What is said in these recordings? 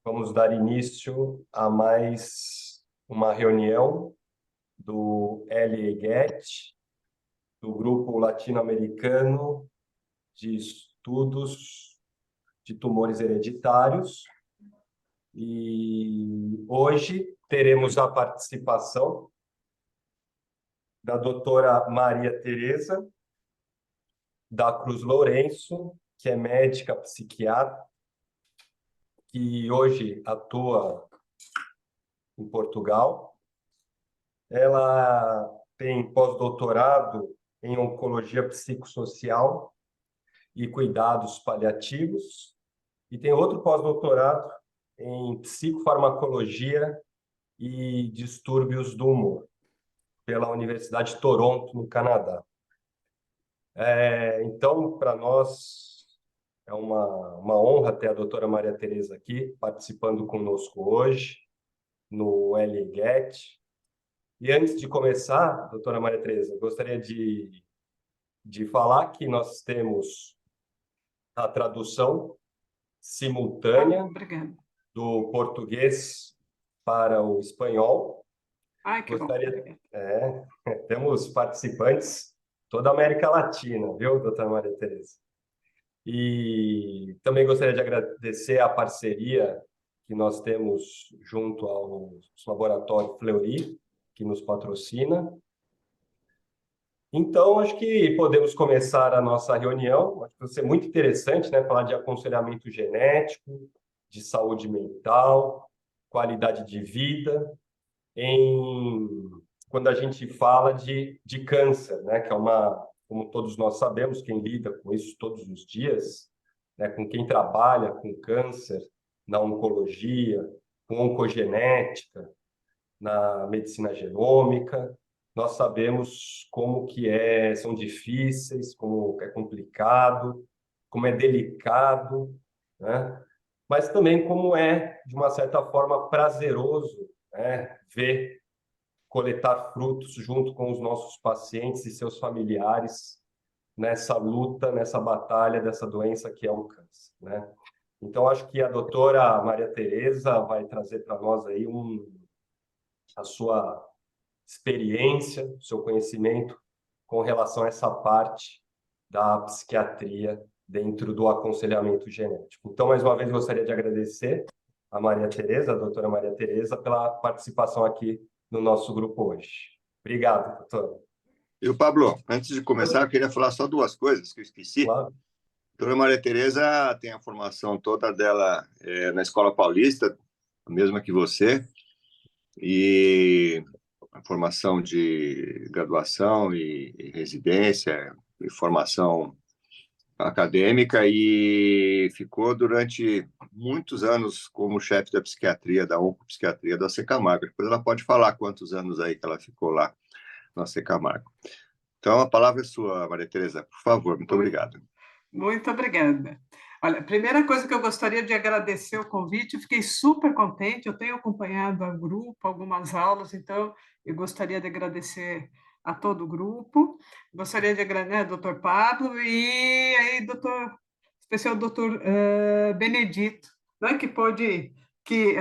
Vamos dar início a mais uma reunião do LEGET, do Grupo Latino-Americano de Estudos de Tumores Hereditários. E hoje teremos a participação da doutora Maria Tereza da Cruz Lourenço, que é médica psiquiatra, que hoje atua em Portugal. Ela tem pós-doutorado em oncologia psicossocial e cuidados paliativos, e tem outro pós-doutorado em psicofarmacologia e distúrbios do humor, pela Universidade de Toronto, no Canadá. Então, para nós, é uma honra ter a doutora Maria Tereza aqui, participando conosco hoje, no LGET. E antes de começar, doutora Maria Tereza, gostaria de falar que nós temos a tradução simultânea do português para o espanhol. Ai, que bom. Temos participantes toda a América Latina, viu, doutora Maria Tereza? E também gostaria de agradecer a parceria que nós temos junto ao Laboratório Fleury, que nos patrocina. Então, acho que podemos começar a nossa reunião. Acho que vai ser muito interessante, né, falar de aconselhamento genético, de saúde mental, qualidade de vida, quando a gente fala de câncer, né, que é como todos nós sabemos, quem lida com isso todos os dias, né, com quem trabalha com câncer na oncologia, com oncogenética, na medicina genômica, nós sabemos como que são difíceis, como é complicado, como é delicado, né? Mas também como de uma certa forma, prazeroso, né? Ver coletar frutos junto com os nossos pacientes e seus familiares nessa luta, nessa batalha dessa doença que é o câncer, né? Então, acho que a doutora Maria Tereza vai trazer para nós aí a sua experiência, o seu conhecimento com relação a essa parte da psiquiatria dentro do aconselhamento genético. Então, mais uma vez, gostaria de agradecer a Maria Tereza, a doutora Maria Tereza, pela participação aqui no nosso grupo hoje. Obrigado, doutora. Pablo, antes de começar, eu queria falar só duas coisas que eu esqueci. Claro. A doutora Maria Tereza tem a formação toda dela na Escola Paulista, a mesma que você, e a formação de graduação e residência e formação acadêmica, e ficou durante muitos anos como chefe da psiquiatria, da oncopsiquiatria da Camargo. Depois ela pode falar quantos anos aí que ela ficou lá na Camargo. Então, a palavra é sua, Maria Tereza, por favor. Muito obrigado. Muito obrigada. Olha, a primeira coisa que eu gostaria de agradecer o convite, eu fiquei super contente, eu tenho acompanhado o grupo, algumas aulas, então eu gostaria de agradecer a todo o grupo, gostaria de agradecer ao doutor Pablo e aí especial doutor Benedito, né, que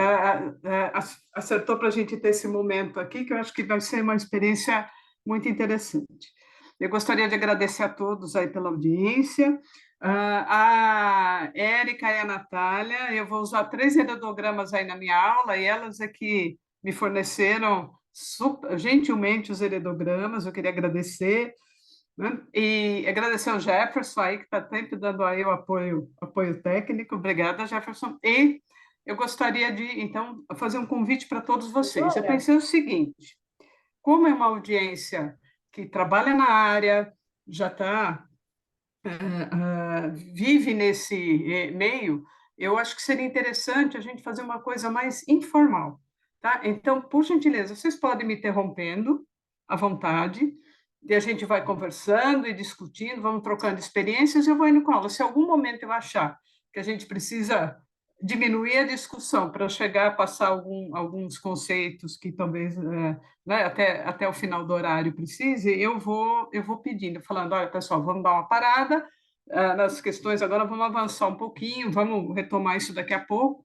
acertou para a gente ter esse momento aqui, que eu acho que vai ser uma experiência muito interessante. Eu gostaria de agradecer a todos aí pela audiência, a Érica e a Natália. Eu vou usar 3 heredogramas aí na minha aula, e elas é que me forneceram gentilmente os heredogramas, eu queria agradecer, né? E agradecer ao Jefferson aí, que está sempre dando aí o apoio técnico. Obrigada, Jefferson. E eu gostaria de, então, fazer um convite para todos vocês. Eu pensei o seguinte: como é uma audiência que trabalha na área, já está vive nesse meio, eu acho que seria interessante a gente fazer uma coisa mais informal, tá? Então, por gentileza, vocês podem me interrompendo à vontade, e a gente vai conversando e discutindo, vamos trocando experiências, eu vou indo com a aula. Se em algum momento eu achar que a gente precisa diminuir a discussão para chegar a passar alguns conceitos que talvez né, até o final do horário precise, eu vou pedindo, falando: olha, pessoal, vamos dar uma parada nas questões agora, vamos avançar um pouquinho, vamos retomar isso daqui a pouco,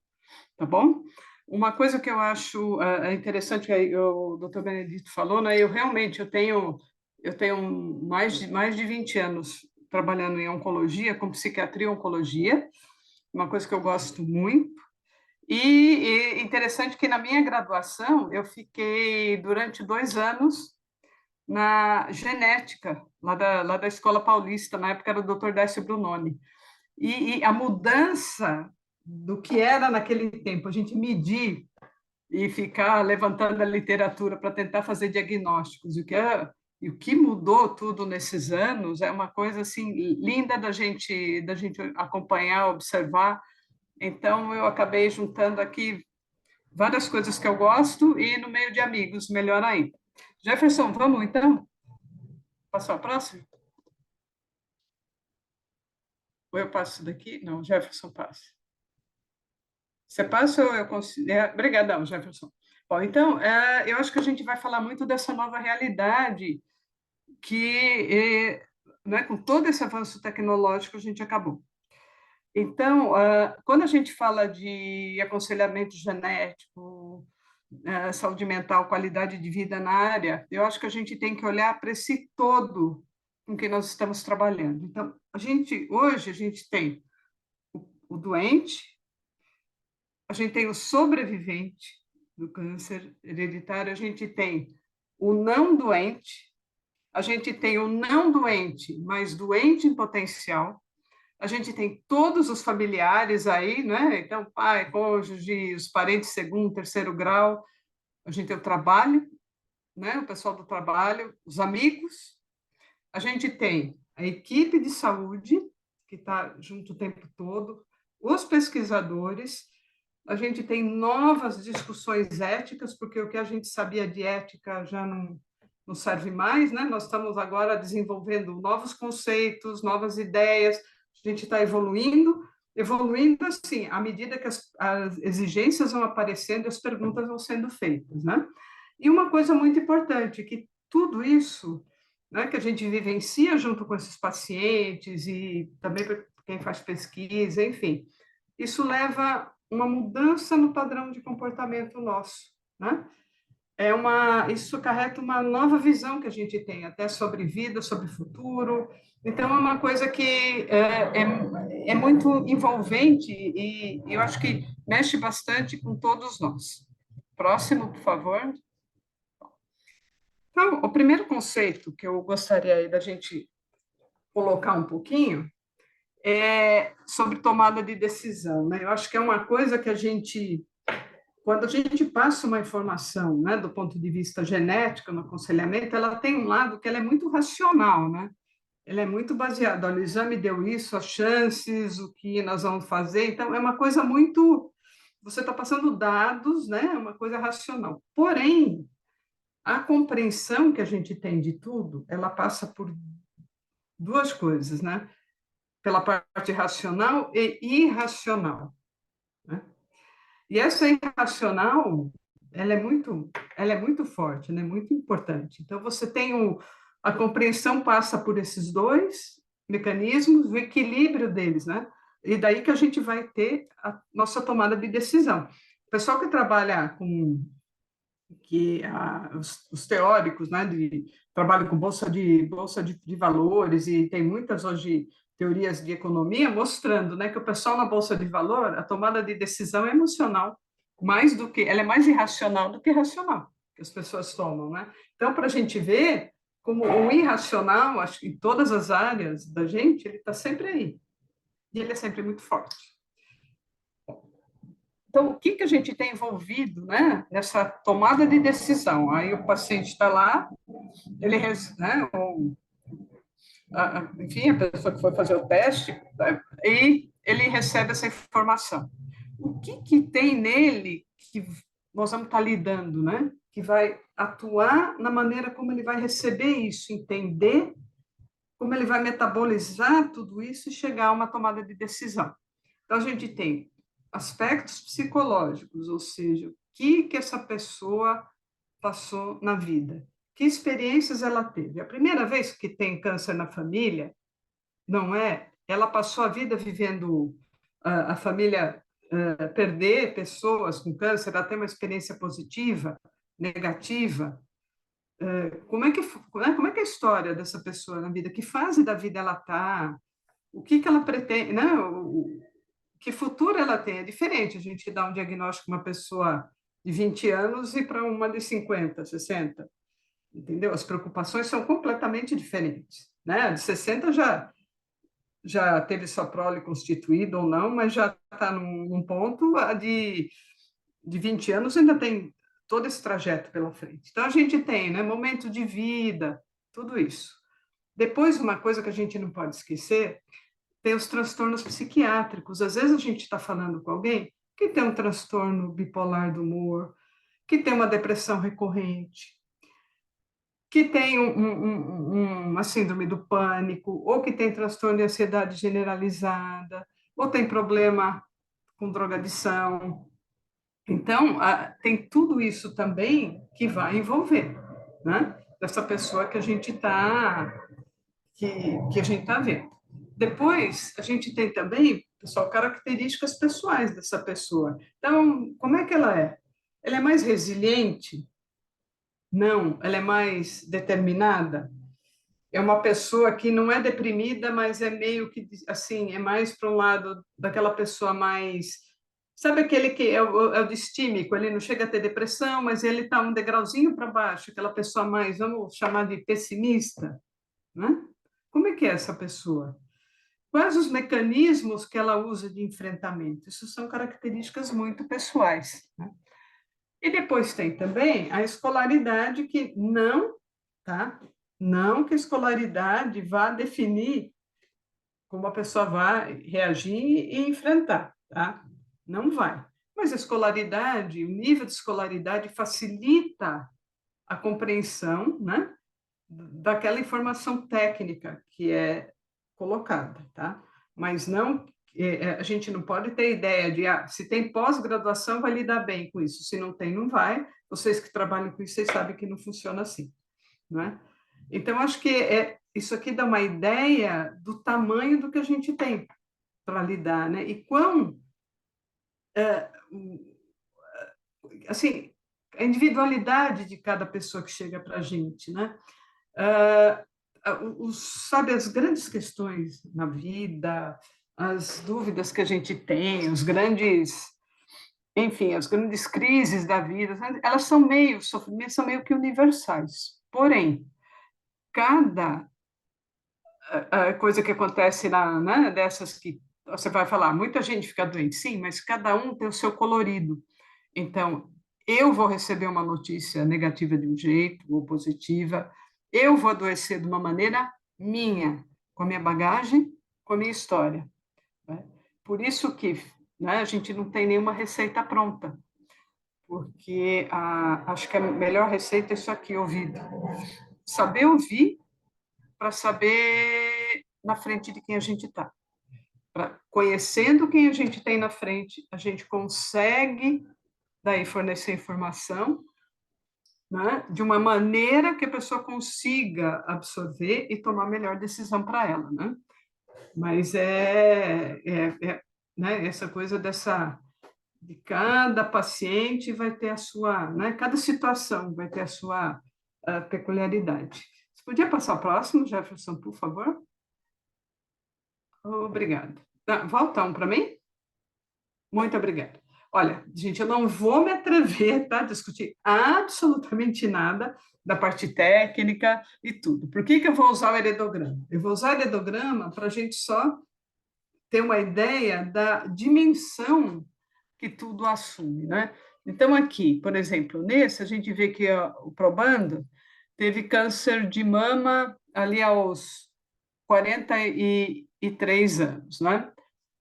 tá bom? Uma coisa que eu acho interessante, que aí o Dr. Benedito falou, né? Eu tenho mais de 20 anos trabalhando em oncologia, com psiquiatria e oncologia, uma coisa que eu gosto muito. E interessante que na minha graduação eu fiquei durante 2 anos na genética, lá da Escola Paulista, na época era o Dr. Décio Brunoni. E a mudança do que era naquele tempo, a gente medir e ficar levantando a literatura para tentar fazer diagnósticos, e o que mudou tudo nesses anos é uma coisa assim linda da gente acompanhar, observar. Então eu acabei juntando aqui várias coisas que eu gosto e no meio de amigos, melhor ainda. Jefferson, vamos então? Passar a próxima? Ou eu passo daqui? Não, Jefferson passa. Você passa ou eu consigo? Obrigadão, Jefferson. Bom, então, eu acho que a gente vai falar muito dessa nova realidade que, né, com todo esse avanço tecnológico, a gente acabou. Então, quando a gente fala de aconselhamento genético, saúde mental, qualidade de vida na área, eu acho que a gente tem que olhar para esse todo com que nós estamos trabalhando. Então, hoje a gente tem o doente, a gente tem o sobrevivente do câncer hereditário, a gente tem o não doente, a gente tem o não doente, mas doente em potencial, a gente tem todos os familiares aí, né? Então, pai, cônjuge, os parentes segundo, terceiro grau, a gente tem o trabalho, né? O pessoal do trabalho, os amigos, a gente tem a equipe de saúde, que está junto o tempo todo, os pesquisadores, a gente tem novas discussões éticas, porque o que a gente sabia de ética já não serve mais, né? Nós estamos agora desenvolvendo novos conceitos, novas ideias, a gente está evoluindo assim, à medida que as exigências vão aparecendo, as perguntas vão sendo feitas, né? E uma coisa muito importante, que tudo isso, né, que a gente vivencia junto com esses pacientes e também para quem faz pesquisa, enfim, isso leva uma mudança no padrão de comportamento nosso, né? Isso acarreta uma nova visão que a gente tem, até sobre vida, sobre futuro. Então, é uma coisa que é muito envolvente e eu acho que mexe bastante com todos nós. Próximo, por favor. Então, o primeiro conceito que eu gostaria aí da gente colocar um pouquinho é sobre tomada de decisão, né? Eu acho que é uma coisa que quando a gente passa uma informação, né, do ponto de vista genético no aconselhamento, ela tem um lado que ela é muito racional, né? Ela é muito baseada, olha, o exame deu isso, as chances, o que nós vamos fazer. Então, é uma coisa muito. Você está passando dados, né? É uma coisa racional. Porém, a compreensão que a gente tem de tudo, ela passa por duas coisas, né? Pela parte racional e irracional, né? E essa irracional, ela é muito forte, né? Muito importante. Então, você tem a compreensão passa por esses dois mecanismos, o equilíbrio deles, né? E daí que a gente vai ter a nossa tomada de decisão. O pessoal que trabalha os teóricos, né, trabalham com bolsa de valores e tem muitas hoje teorias de economia mostrando, né, que o pessoal na bolsa de valor, a tomada de decisão é emocional, ela é mais irracional do que racional que as pessoas tomam, né? Então, para a gente ver como o irracional, acho que em todas as áreas da gente, ele está sempre aí e ele é sempre muito forte. Então, o que a gente tem envolvido, né, nessa tomada de decisão? Aí o paciente está lá, ele, né, enfim, a pessoa que foi fazer o teste, né, e ele recebe essa informação. O que tem nele que nós vamos estar lidando, né? Que vai atuar na maneira como ele vai receber isso, entender como ele vai metabolizar tudo isso e chegar a uma tomada de decisão. Então, a gente tem aspectos psicológicos, ou seja, o que essa pessoa passou na vida, que experiências ela teve. A primeira vez que tem câncer na família, não é? Ela passou a vida vivendo a família perder pessoas com câncer, ela tem uma experiência positiva, negativa, como é que é a história dessa pessoa na vida? Que fase da vida ela está? O que ela pretende? Não, que futuro ela tem? É diferente a gente dar um diagnóstico para uma pessoa de 20 anos e para uma de 50, 60. Entendeu? As preocupações são completamente diferentes. Né? A de 60 já teve sua prole constituída ou não, mas já está num ponto, a de 20 anos ainda tem todo esse trajeto pela frente. Então, a gente tem, né, momento de vida, tudo isso. Depois, uma coisa que a gente não pode esquecer, tem os transtornos psiquiátricos. Às vezes a gente está falando com alguém que tem um transtorno bipolar do humor, que tem uma depressão recorrente, que tem uma síndrome do pânico, ou que tem transtorno de ansiedade generalizada, ou tem problema com drogadição. Então, tem tudo isso também que vai envolver, né? Dessa pessoa que a gente está que a gente está vendo. Depois, a gente tem também, pessoal, características pessoais dessa pessoa. Então, como é que ela é? Ela é mais resiliente? Não. Ela é mais determinada? É uma pessoa que não é deprimida, mas é meio que, assim, é mais para um lado daquela pessoa mais... Sabe aquele que é o distímico, ele não chega a ter depressão, mas ele está um degrauzinho para baixo, aquela pessoa mais, vamos chamar de pessimista, né? Como é que é essa pessoa? Quais os mecanismos que ela usa de enfrentamento? Isso são características muito pessoais, né? E depois tem também a escolaridade, que não, tá? Não que a escolaridade vá definir como a pessoa vai reagir e enfrentar, tá? Não vai. Mas a escolaridade, o nível de escolaridade facilita a compreensão, né, daquela informação técnica que é colocada, tá? Mas não, a gente não pode ter ideia de, se tem pós-graduação, vai lidar bem com isso. Se não tem, não vai. Vocês que trabalham com isso, vocês sabem que não funciona assim, não é? Então, acho que isso aqui dá uma ideia do tamanho do que a gente tem para lidar, né? E quão, assim, a individualidade de cada pessoa que chega para a gente, né? Sabe, as grandes questões na vida, as dúvidas que a gente tem, enfim, as grandes crises da vida, elas são são meio que universais. Porém, cada coisa que acontece né, dessas que você vai falar, muita gente fica doente, sim, mas cada um tem o seu colorido. Então, eu vou receber uma notícia negativa de um jeito, ou positiva, eu vou adoecer de uma maneira minha, com a minha bagagem, com a minha história, né? Por isso que, né, a gente não tem nenhuma receita pronta, porque acho que a melhor receita é isso aqui, ouvido. Saber ouvir para saber na frente de quem a gente está. Conhecendo quem a gente tem na frente, a gente consegue daí fornecer informação, né, de uma maneira que a pessoa consiga absorver e tomar a melhor decisão para ela, né? Mas né, essa coisa de cada paciente vai ter a sua, né, cada situação vai ter a sua peculiaridade. Você podia passar o próximo, Jefferson, por favor? Obrigada. Volta um para mim? Muito obrigada. Olha, gente, eu não vou me atrever a discutir absolutamente nada da parte técnica e tudo. Por que eu vou usar o heredograma? Eu vou usar o heredograma para a gente só ter uma ideia da dimensão que tudo assume, né? Então, aqui, por exemplo, nesse, a gente vê que o probando teve câncer de mama ali aos 43 anos, né?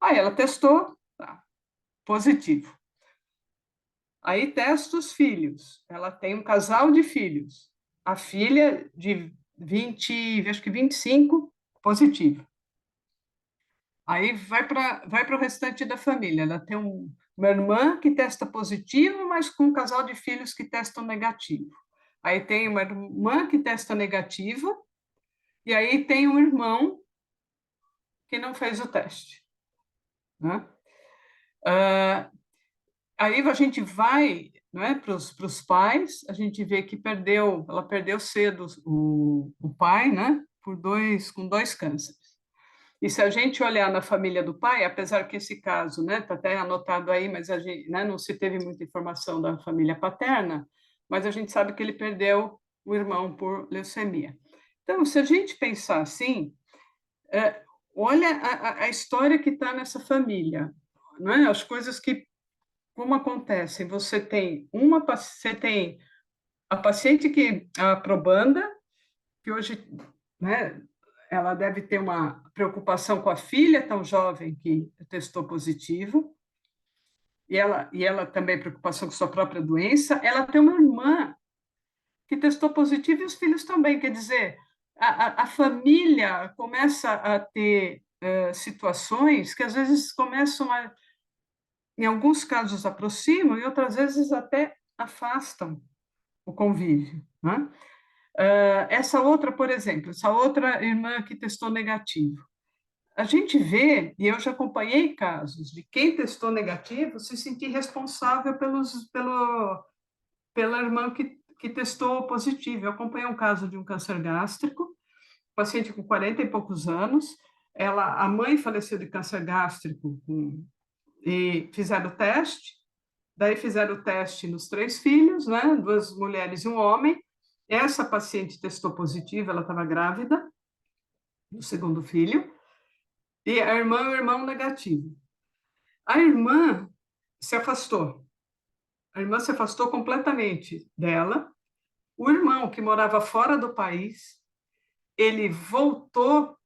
Aí ela testou, tá, positivo. Aí testa os filhos. Ela tem um casal de filhos. A filha de 20, acho que 25, positivo. Aí vai para o restante da família. Ela tem uma irmã que testa positivo, mas com um casal de filhos que testam negativo. Aí tem uma irmã que testa negativa, e aí tem um irmão que não fez o teste, né? Aí a gente vai, né, para os pais, a gente vê que ela perdeu cedo o pai, né, com dois cânceres. E se a gente olhar na família do pai, apesar que esse caso, né, está até anotado aí, mas a gente, né, não se teve muita informação da família paterna, mas a gente sabe que ele perdeu o irmão por leucemia. Então, se a gente pensar assim, olha a história que está nessa família, né, as coisas que como acontece? Você tem a paciente a probanda, que hoje, né, ela deve ter uma preocupação com a filha tão jovem que testou positivo, e ela também preocupação com sua própria doença. Ela tem uma irmã que testou positivo e os filhos também. Quer dizer, a família começa a ter situações que às vezes começam em alguns casos aproximam e outras vezes até afastam o convívio, né? Essa outra, por exemplo, essa outra irmã que testou negativo, a gente vê, e eu já acompanhei casos de quem testou negativo se sentir responsável pela irmã que testou positivo. Eu acompanhei um caso de um câncer gástrico, paciente com 40 e poucos anos, a mãe faleceu de câncer gástrico e fizeram o teste, daí fizeram o teste nos 3 filhos, né? 2 mulheres e um homem. Essa paciente testou positiva, ela estava grávida do segundo filho, e a irmã e o irmão negativo. A irmã se afastou. A irmã se afastou completamente dela. O irmão, que morava fora do país, ele voltou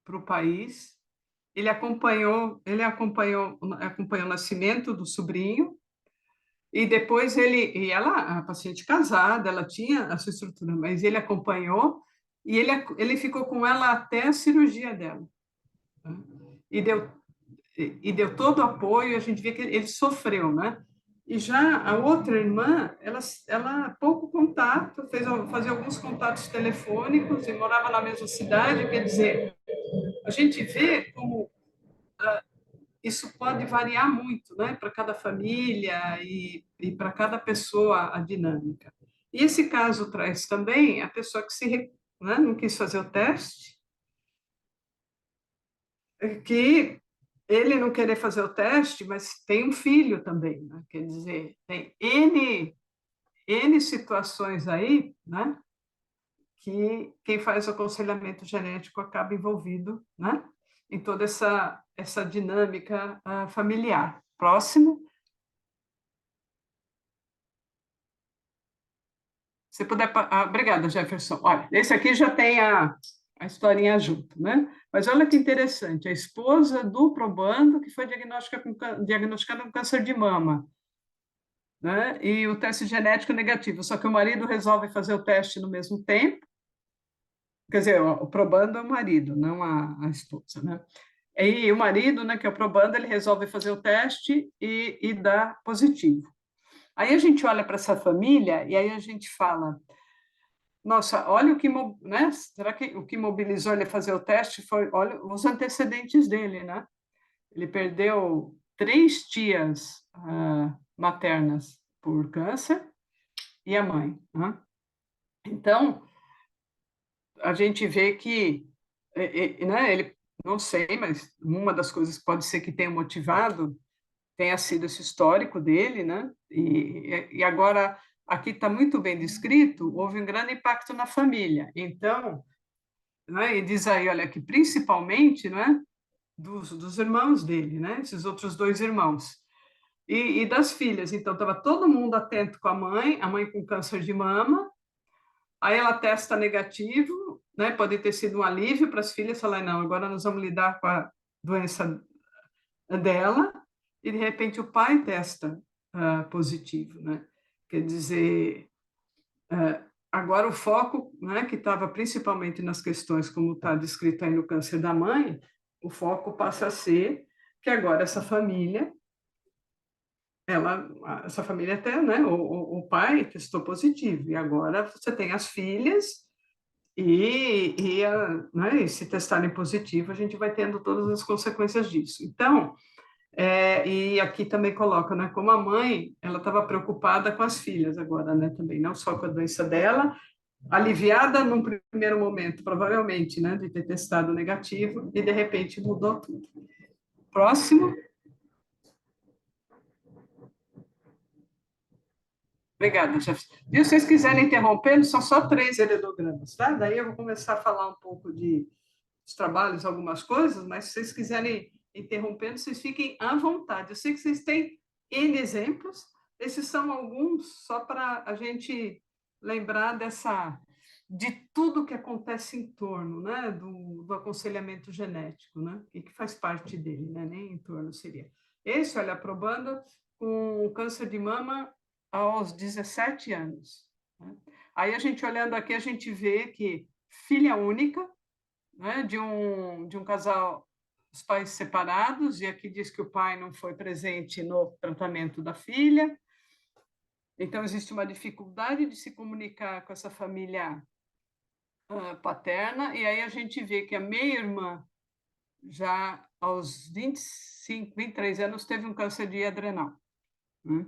para o país, acompanhou o nascimento do sobrinho. E depois a paciente casada, ela tinha a sua estrutura, mas ele acompanhou e ele ficou com ela até a cirurgia dela. Né? E deu todo o apoio, a gente vê que ele sofreu, né? E já a outra irmã, ela pouco contato, fazia alguns contatos telefônicos e morava na mesma cidade, quer dizer, a gente vê como isso pode variar muito, né, para cada família e para cada pessoa a dinâmica. E esse caso traz também a pessoa que não quis fazer o teste, que ele não querer fazer o teste, mas tem um filho também, né? Quer dizer, tem N situações aí, né, que quem faz o aconselhamento genético acaba envolvido, né, em toda essa dinâmica familiar. Próximo. Se puder. Obrigada, Jefferson. Olha, esse aqui já tem a historinha junto, né? Mas olha que interessante, a esposa do probando que foi diagnosticada com câncer de mama, né? E o teste genético negativo, só que o marido resolve fazer o teste no mesmo tempo, quer dizer, o probando é o marido, não a esposa, né? E o marido, né, que é o probando, ele resolve fazer o teste e dá positivo. Aí a gente olha para essa família e aí a gente fala, nossa, olha o que, né? Será que o que mobilizou ele a fazer o teste foi, olha, os antecedentes dele, né? Ele perdeu 3 tias maternas por câncer e a mãe, né? Então, a gente vê que, né? Ele, não sei, mas uma das coisas que pode ser que tenha motivado tenha sido esse histórico dele, né? E agora aqui está muito bem descrito, houve um grande impacto na família. Então, né, e diz aí, olha, que principalmente, né, dos irmãos dele, né, esses outros 2 irmãos, e das filhas. Então, estava todo mundo atento com a mãe com câncer de mama, aí ela testa negativo, né, pode ter sido um alívio para as filhas, falar, não, agora nós vamos lidar com a doença dela, e de repente o pai testa positivo, né? Quer dizer, agora o foco, né, que estava principalmente nas questões como está descrito aí no câncer da mãe, o foco passa a ser que agora essa família, até, né, o pai testou positivo, e agora você tem as filhas né, e se testarem positivo, a gente vai tendo todas as consequências disso. Então, E aqui também coloca, né, como a mãe, ela estava preocupada com as filhas agora, né, também, não só com a doença dela, aliviada num primeiro momento, provavelmente, né, de ter testado negativo, e de repente mudou tudo. Próximo. Obrigada, Jeff. E se vocês quiserem interromper, são só 3 heredogramas, tá? Daí eu vou começar a falar um pouco dos trabalhos, algumas coisas, mas se vocês quiserem interrompendo, vocês fiquem à vontade. Eu sei que vocês têm N exemplos, esses são alguns só para a gente lembrar de tudo que acontece em torno, né, do aconselhamento genético, né, e que faz parte dele, né, nem em torno seria. Esse, olha, aprobando com câncer de mama aos 17 anos. Né? Aí a gente olhando aqui, a gente vê que filha única, né, de um casal, os pais separados, e aqui diz que o pai não foi presente no tratamento da filha. Então, existe uma dificuldade de se comunicar com essa família paterna, e aí a gente vê que a meia-irmã, já aos 25, 23 anos, teve um câncer de adrenal. Né?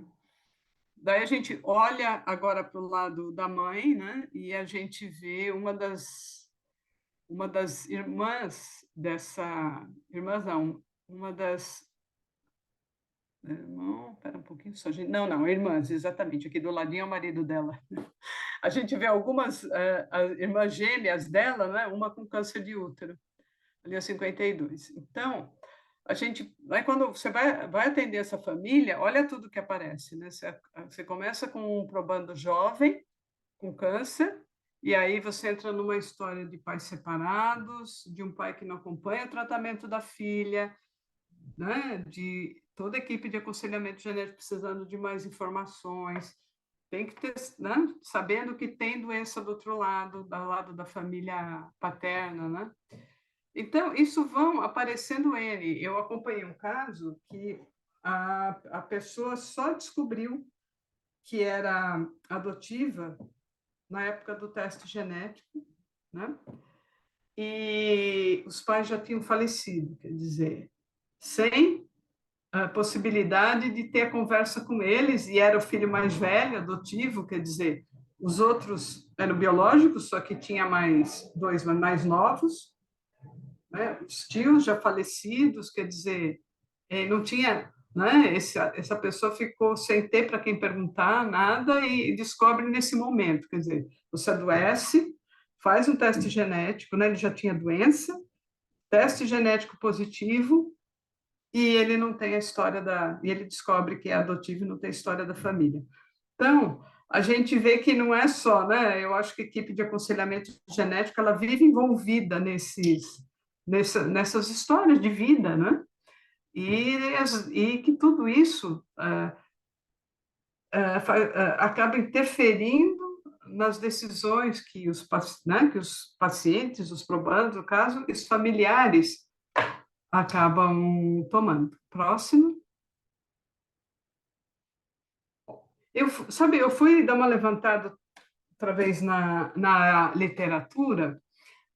Daí a gente olha agora para o lado da mãe, né? E a gente vê uma das irmãs dessa... Irmãs não, uma das... Não, espera um pouquinho só. Não, irmãs, exatamente. Aqui do ladinho é o marido dela. A gente vê algumas irmãs gêmeas dela, né? Uma com câncer de útero, ali aos 52. Então, a gente, aí quando você vai atender essa família, olha tudo que aparece, né? Você começa com um probando jovem, com câncer, e aí você entra numa história de pais separados, de um pai que não acompanha o tratamento da filha, né? De toda a equipe de aconselhamento genético precisando de mais informações, tem que ter, né? Sabendo que tem doença do outro lado, do lado da família paterna, né? Então, isso vão aparecendo N. Eu acompanhei um caso que a pessoa só descobriu que era adotiva na época do teste genético, né? E os pais já tinham falecido, quer dizer, sem a possibilidade de ter a conversa com eles, e era o filho mais velho, adotivo, quer dizer, os outros eram biológicos, só que tinha mais 2 mais novos, né? Os tios já falecidos, quer dizer, não tinha, né? Essa pessoa ficou sem ter para quem perguntar nada e descobre nesse momento, quer dizer, você adoece, faz um teste genético, né? Ele já tinha doença, teste genético positivo, e ele não tem a história e ele descobre que é adotivo e não tem a história da família. Então, a gente vê que não é só, né? Eu acho que a equipe de aconselhamento genético ela vive envolvida nessas histórias de vida, né? E que tudo isso acaba interferindo nas decisões que né, que os pacientes, os probandos, no caso, os familiares acabam tomando. Próximo. Eu fui dar uma levantada outra vez na literatura,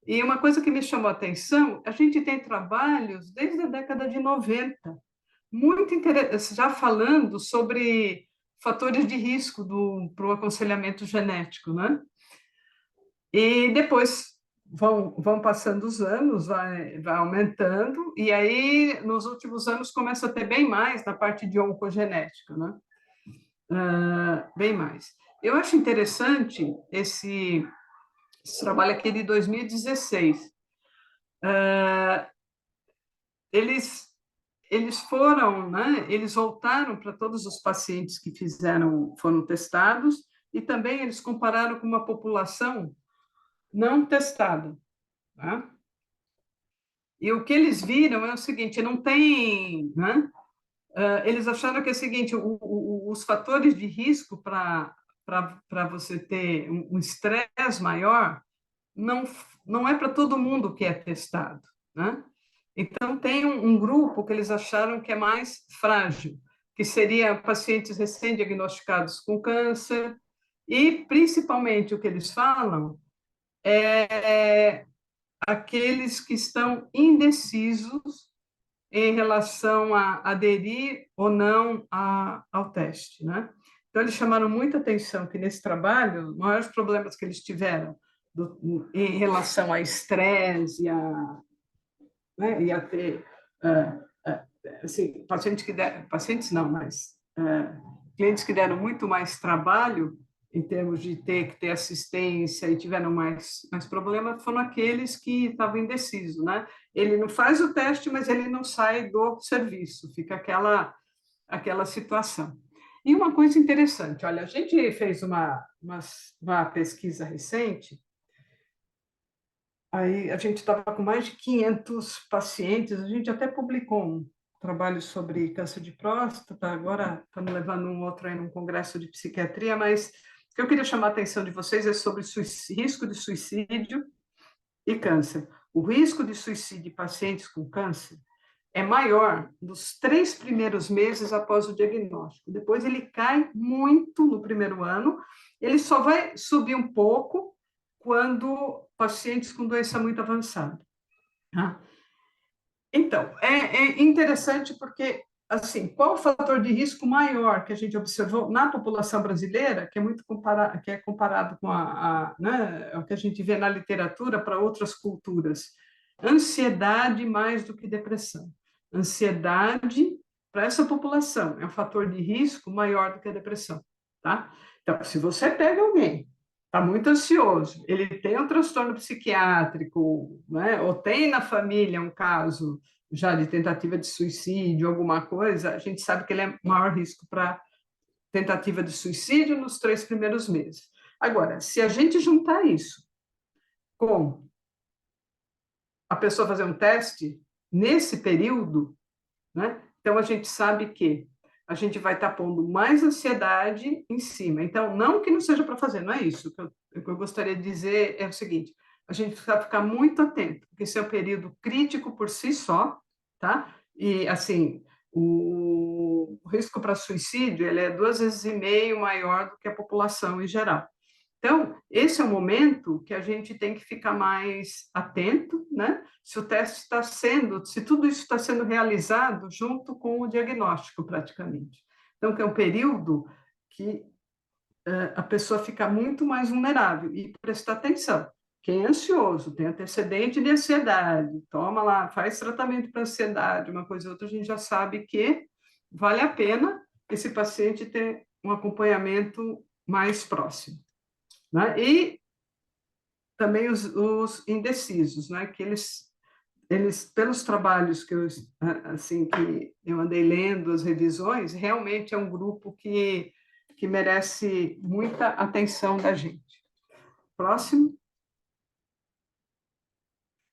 e uma coisa que me chamou a atenção, a gente tem trabalhos desde a década de 90, muito interessantes, já falando sobre fatores de risco para o aconselhamento genético, né? E depois vão passando os anos, vai aumentando, e aí, nos últimos anos, começa a ter bem mais na parte de oncogenética, né? Bem mais. Eu acho interessante esse trabalho aqui de 2016. Eles foram, né? Eles voltaram para todos os pacientes que foram testados, e também eles compararam com uma população não testada. Tá? E o que eles viram é o seguinte: não tem, né? Eles acharam que é o seguinte: os fatores de risco para você ter um estresse maior não é para todo mundo que é testado, né? Então, tem um grupo que eles acharam que é mais frágil, que seria pacientes recém-diagnosticados com câncer, e, principalmente, o que eles falam é aqueles que estão indecisos em relação a aderir ou não ao teste, né? Então, eles chamaram muita atenção que, nesse trabalho, os maiores problemas que eles tiveram em relação a estresse e a ter assim, pacientes não, mas clientes que deram muito mais trabalho em termos de ter que ter assistência e tiveram mais problemas, foram aqueles que estavam indecisos, né? Ele não faz o teste, mas ele não sai do serviço, fica aquela situação. E uma coisa interessante, olha, a gente fez uma pesquisa recente, aí a gente estava com mais de 500 pacientes, a gente até publicou um trabalho sobre câncer de próstata, agora estamos levando um outro aí num congresso de psiquiatria, mas o que eu queria chamar a atenção de vocês é sobre risco de suicídio e câncer. O risco de suicídio de pacientes com câncer é maior nos 3 primeiros meses após o diagnóstico. Depois ele cai muito no primeiro ano, ele só vai subir um pouco quando pacientes com doença muito avançada. Então, é interessante porque, assim, qual o fator de risco maior que a gente observou na população brasileira, que é muito comparado com né, o que a gente vê na literatura para outras culturas? Ansiedade mais do que depressão. Ansiedade para essa população é um fator de risco maior do que a depressão, tá? Então, se você pega alguém está muito ansioso, ele tem um transtorno psiquiátrico, né? Ou tem na família um caso já de tentativa de suicídio, alguma coisa, a gente sabe que ele é maior risco para tentativa de suicídio nos 3 primeiros meses. Agora, se a gente juntar isso com a pessoa fazer um teste nesse período, né? Então a gente sabe que a gente vai estar pondo mais ansiedade em cima. Então, não que não seja para fazer, não é isso. O que eu gostaria de dizer é o seguinte: a gente precisa ficar muito atento, porque esse é um período crítico por si só, tá? E, assim, o risco para suicídio ele é 2,5 vezes maior do que a população em geral. Então, esse é o momento que a gente tem que ficar mais atento, né? Se o teste está sendo, se tudo isso está sendo realizado junto com o diagnóstico, praticamente. Então, que é um período que a pessoa fica muito mais vulnerável e prestar atenção. Quem é ansioso, tem antecedente de ansiedade, toma lá, faz tratamento para ansiedade, uma coisa ou outra, a gente já sabe que vale a pena esse paciente ter um acompanhamento mais próximo. Né? E também os indecisos, né? Que eles pelos trabalhos que eu andei lendo, as revisões, realmente é um grupo que merece muita atenção da gente. Próximo.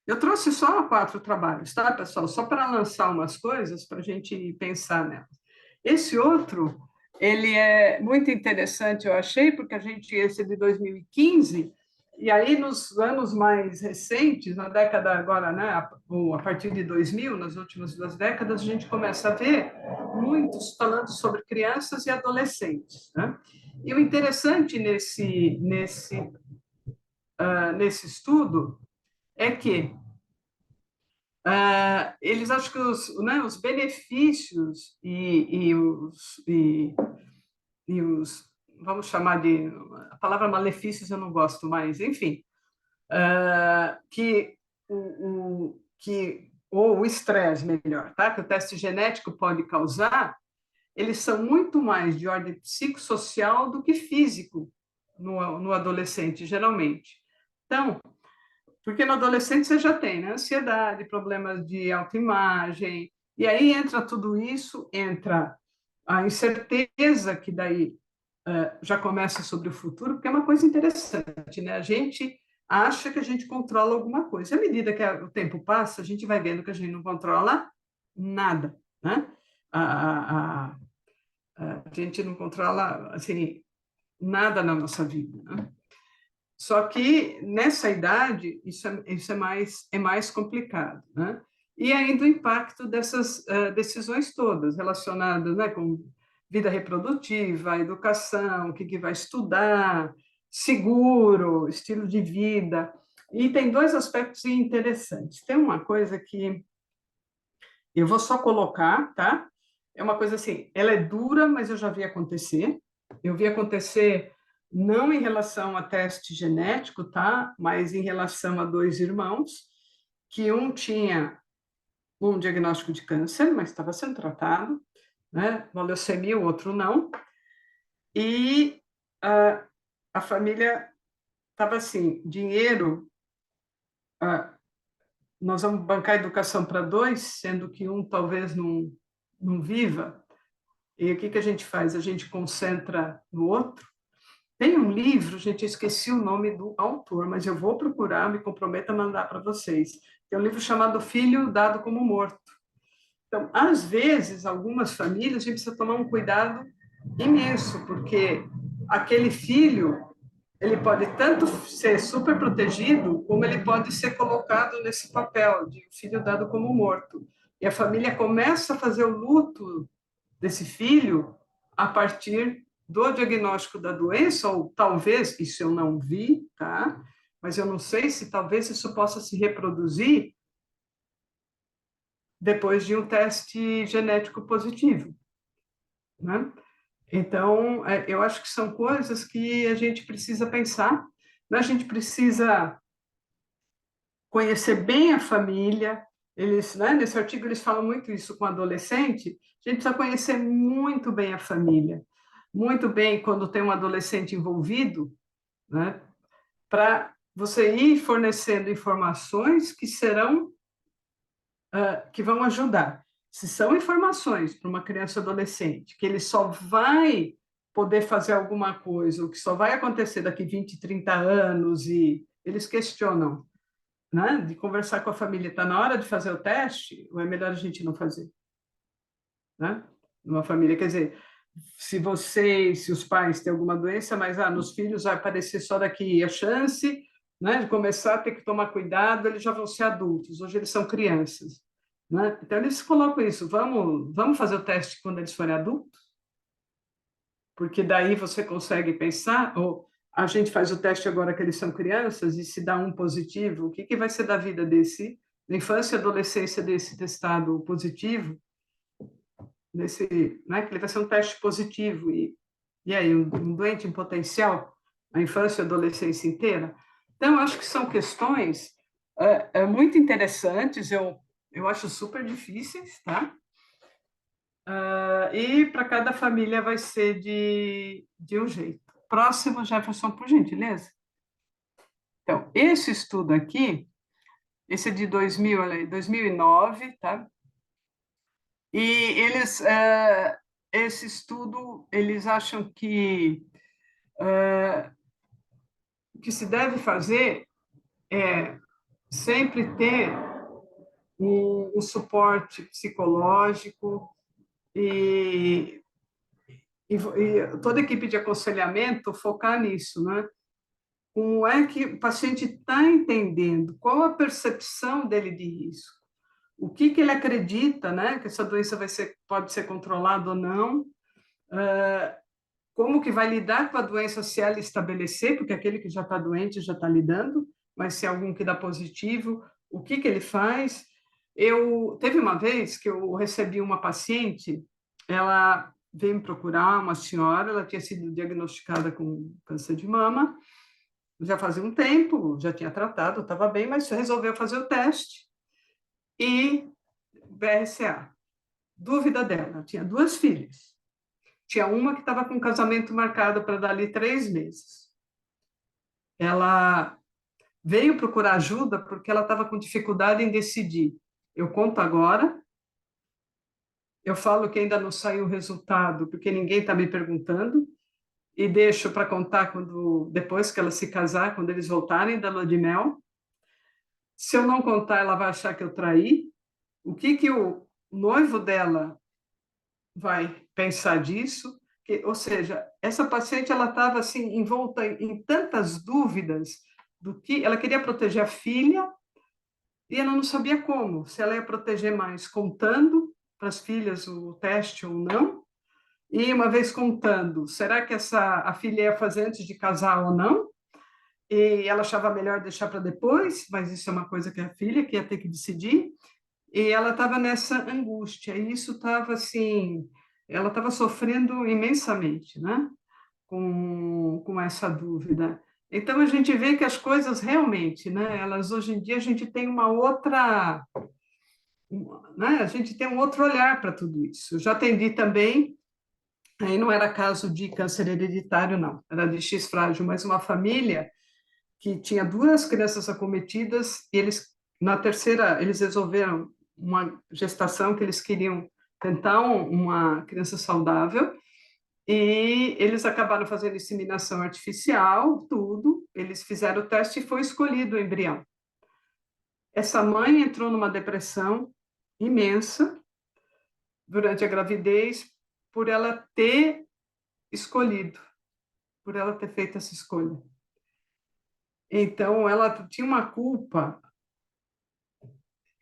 Eu trouxe só 4 trabalhos, tá, pessoal? Só para lançar umas coisas para a gente pensar nelas. Esse outro, ele é muito interessante, eu achei, porque esse é de 2015, e aí nos anos mais recentes, na década agora, né, a partir de 2000, nas últimas 2 décadas, a gente começa a ver muitos falando sobre crianças e adolescentes, né? E o interessante nesse estudo é que eles acham que os benefícios e os, vamos chamar de, a palavra malefícios eu não gosto mais, enfim, ou o estresse, melhor, tá? Que o teste genético pode causar, eles são muito mais de ordem psicossocial do que físico no adolescente, geralmente. Então, porque no adolescente você já tem, né? Ansiedade, problemas de autoimagem, e aí entra tudo isso, entra a incerteza que daí já começa sobre o futuro, porque é uma coisa interessante, né? A gente acha que a gente controla alguma coisa. À medida que o tempo passa, a gente vai vendo que a gente não controla nada, né? A gente não controla, assim, nada na nossa vida, né? Só que nessa idade isso é mais complicado, né? E ainda o impacto dessas decisões todas relacionadas, né, com vida reprodutiva, educação, o que vai estudar, seguro, estilo de vida. E tem 2 aspectos interessantes. Tem uma coisa que Eu vou só colocar, tá? É uma coisa assim, ela é dura, mas eu já vi acontecer. Eu vi acontecer não em relação a teste genético, tá? Mas em relação a dois irmãos, que um tinha um diagnóstico de câncer, mas estava sendo tratado, né? Uma leucemia, o outro não. E a família estava assim, dinheiro, nós vamos bancar educação para dois, sendo que um talvez não viva. E o que a gente faz? A gente concentra no outro. Tem um livro, gente, eu esqueci o nome do autor, mas eu vou procurar, me comprometo a mandar para vocês. Tem um livro chamado Filho Dado como Morto. Então, às vezes, algumas famílias, a gente precisa tomar um cuidado imenso, porque aquele filho, ele pode tanto ser super protegido, como ele pode ser colocado nesse papel de filho dado como morto. E a família começa a fazer o luto desse filho a partir do diagnóstico da doença, ou talvez, isso eu não vi, tá? Mas eu não sei se talvez isso possa se reproduzir depois de um teste genético positivo, né? Então, eu acho que são coisas que a gente precisa pensar, né? A gente precisa conhecer bem a família. Eles, né, nesse artigo eles falam muito isso com adolescente. A gente precisa conhecer muito bem a família, muito bem quando tem um adolescente envolvido, né, para você ir fornecendo informações que serão que vão ajudar. Se são informações para uma criança ou adolescente que ele só vai poder fazer alguma coisa, o que só vai acontecer daqui 20, 30 anos, e eles questionam, né, de conversar com a família, está na hora de fazer o teste, ou é melhor a gente não fazer? Né? Numa família, quer dizer, se os pais têm alguma doença, mas nos filhos vai aparecer só daqui a chance, né, de começar a ter que tomar cuidado, eles já vão ser adultos, hoje eles são crianças. Né? Então, eles colocam isso, vamos fazer o teste quando eles forem adultos? Porque daí você consegue pensar, ou a gente faz o teste agora que eles são crianças, e se dá um positivo, o que vai ser da vida desse, da infância e adolescência desse testado positivo, desse, né, que ele vai ser um teste positivo, e aí, um doente em potencial, a infância e a adolescência inteira? Então, acho que são questões muito interessantes, eu acho super difíceis, tá? E para cada família vai ser de um jeito. Próximo, Jefferson, por gentileza. Então, esse estudo aqui, esse é de 2009, tá? E eles, esse estudo, eles acham que o que se deve fazer é sempre ter um suporte psicológico e toda a equipe de aconselhamento focar nisso, né? Como é que o paciente está entendendo? Qual a percepção dele de risco? O que ele acredita, né? Que essa doença pode ser controlada ou não? Como que vai lidar com a doença se ela estabelecer? Porque aquele que já está doente já está lidando, mas se algum que dá positivo, o que ele faz? Teve uma vez que eu recebi uma paciente, ela veio me procurar, uma senhora, ela tinha sido diagnosticada com câncer de mama, já fazia um tempo, já tinha tratado, estava bem, mas resolveu fazer o teste e BRCA. Dúvida dela, tinha duas filhas. Tinha uma que estava com um casamento marcado para dali 3 meses. Ela veio procurar ajuda porque ela estava com dificuldade em decidir. Eu conto agora, eu falo que ainda não saiu o resultado, porque ninguém está me perguntando, e deixo para contar depois que ela se casar, quando eles voltarem da lua de mel. Se eu não contar, ela vai achar que eu traí. O que o noivo dela vai pensar disso? Ou seja, essa paciente ela estava assim envolta em tantas dúvidas do que ela queria proteger a filha e ela não sabia como, se ela ia proteger mais contando para as filhas o teste ou não. E uma vez contando, será que a filha ia fazer antes de casar ou não? E ela achava melhor deixar para depois, mas isso é uma coisa que a filha que ia ter que decidir. e ela estava nessa angústia, e isso estava assim, ela estava sofrendo imensamente, né? Com essa dúvida. Então, a gente vê que as coisas realmente, né? Elas, hoje em dia, a gente tem uma outra, né? A gente tem um outro olhar para tudo isso. Eu já atendi também, aí não era caso de câncer hereditário, não, era de X frágil, mas uma família que tinha duas crianças acometidas, e eles, na terceira, eles resolveram uma gestação que eles queriam tentar uma criança saudável, e eles acabaram fazendo inseminação artificial, tudo, eles fizeram o teste e foi escolhido o embrião. Essa mãe entrou numa depressão imensa durante a gravidez por ela ter escolhido, por ela ter feito essa escolha. Então, ela tinha uma culpa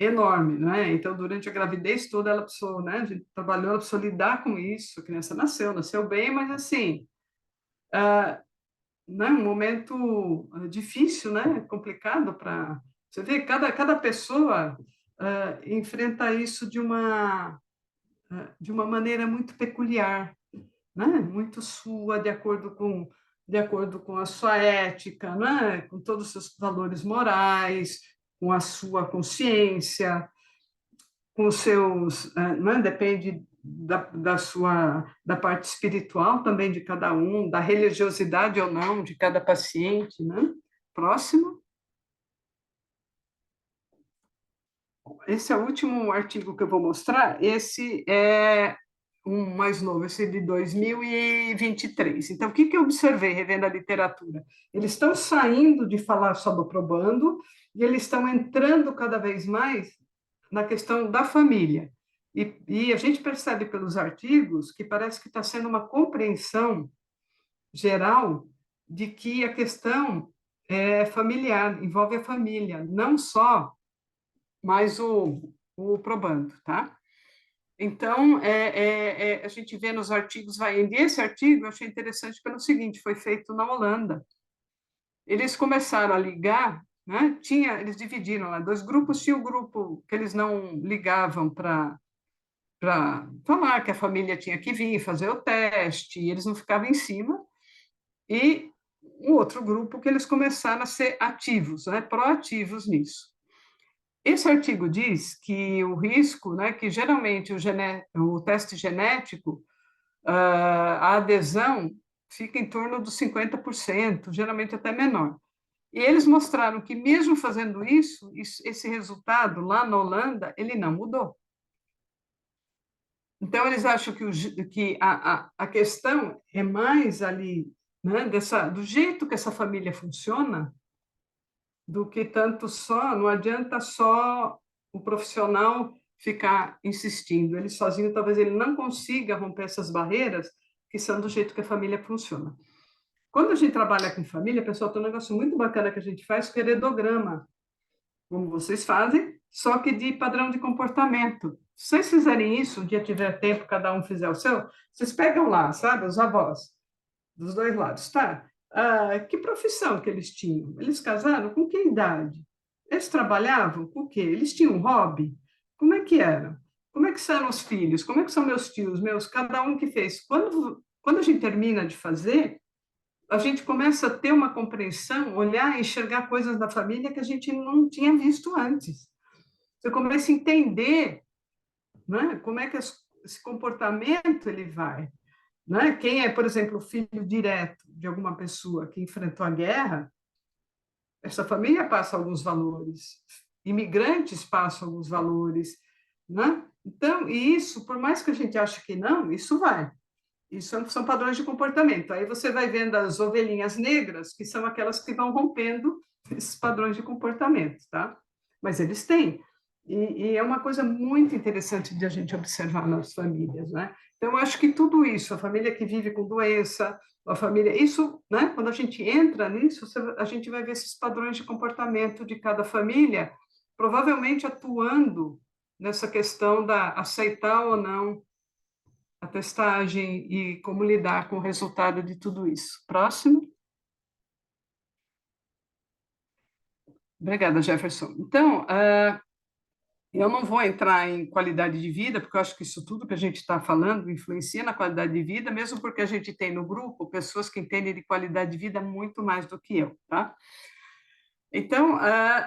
enorme, né? Então, durante a gravidez toda, ela precisou, né? A gente trabalhou, ela precisou lidar com isso. A criança nasceu bem, mas assim, né? Um momento difícil, né? Complicado para você ver. Cada pessoa enfrenta isso de uma maneira muito peculiar, né? Muito sua, de acordo com a sua ética, né? Com todos os seus valores morais, com a sua consciência, com os seus, né? Depende da parte espiritual também de cada um, da religiosidade ou não de cada paciente, né? Próximo. Esse é o último artigo que eu vou mostrar. Esse é um mais novo, esse é de 2023. Então, o que eu observei revendo a literatura? Eles estão saindo de falar sobre o probando e eles estão entrando cada vez mais na questão da família. E a gente percebe pelos artigos que parece que está sendo uma compreensão geral de que a questão é familiar, envolve a família, não só mais o probando, tá? Então, a gente vê nos artigos, vai indo. E esse artigo eu achei interessante pelo seguinte, foi feito na Holanda. Eles começaram a ligar, né? Eles dividiram lá, dois grupos, tinha o grupo que eles não ligavam para falar que a família tinha que vir fazer o teste, e eles não ficavam em cima, e um outro grupo que eles começaram a ser ativos, né? Proativos nisso. Esse artigo diz que o risco, né, que geralmente o teste genético, a adesão fica em torno dos 50%, geralmente até menor. E eles mostraram que, mesmo fazendo isso, esse resultado lá na Holanda, ele não mudou. Então, eles acham que a questão é mais ali, né, do jeito que essa família funciona, do que tanto só, não adianta só o profissional ficar insistindo. Ele sozinho, talvez ele não consiga romper essas barreiras que são do jeito que a família funciona. Quando a gente trabalha com família, pessoal, tem um negócio muito bacana que a gente faz, que é heredograma, como vocês fazem, só que de padrão de comportamento. Se vocês fizerem isso, um dia tiver tempo, cada um fizer o seu, vocês pegam lá, sabe, os avós, dos dois lados, tá? Que profissão que eles tinham? Eles casaram com que idade? Eles trabalhavam com o quê? Eles tinham um hobby? Como é que era? Como é que são os filhos? Como é que são meus tios, cada um que fez? Quando a gente termina de fazer, a gente começa a ter uma compreensão, olhar, enxergar coisas da família que a gente não tinha visto antes. Você começa a entender, né, como é que esse comportamento ele vai. Né? Quem é, por exemplo, filho direto de alguma pessoa que enfrentou a guerra, essa família passa alguns valores, imigrantes passam alguns valores, né? Então, e isso, por mais que a gente ache que não, isso vai. Isso são padrões de comportamento. Aí você vai vendo as ovelhinhas negras, que são aquelas que vão rompendo esses padrões de comportamento, tá? Mas eles têm. E é uma coisa muito interessante de a gente observar nas famílias, né? Então, eu acho que tudo isso, a família que vive com doença, a família, isso, né? Quando a gente entra nisso, a gente vai ver esses padrões de comportamento de cada família, provavelmente atuando nessa questão da aceitar ou não a testagem e como lidar com o resultado de tudo isso. Próximo. Obrigada, Jefferson. Então, Eu não vou entrar em qualidade de vida, porque eu acho que isso tudo que a gente está falando influencia na qualidade de vida, mesmo porque a gente tem no grupo pessoas que entendem de qualidade de vida muito mais do que eu, tá? Então,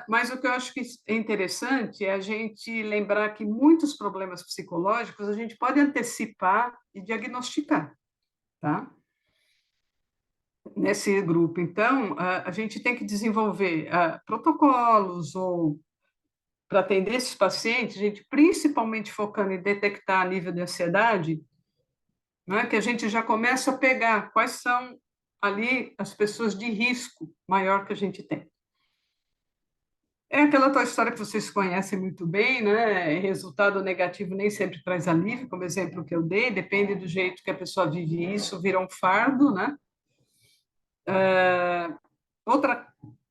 mas o que eu acho que é interessante é a gente lembrar que muitos problemas psicológicos a gente pode antecipar e diagnosticar, tá? Nesse grupo. Então, a gente tem que desenvolver protocolos ou para atender esses pacientes, a gente principalmente focando em detectar nível de ansiedade, né, que a gente já começa a pegar quais são ali as pessoas de risco maior que a gente tem. É aquela tua história que vocês conhecem muito bem, né? Resultado negativo nem sempre traz alívio, como exemplo que eu dei, depende do jeito que a pessoa vive isso, vira um fardo, né? Outro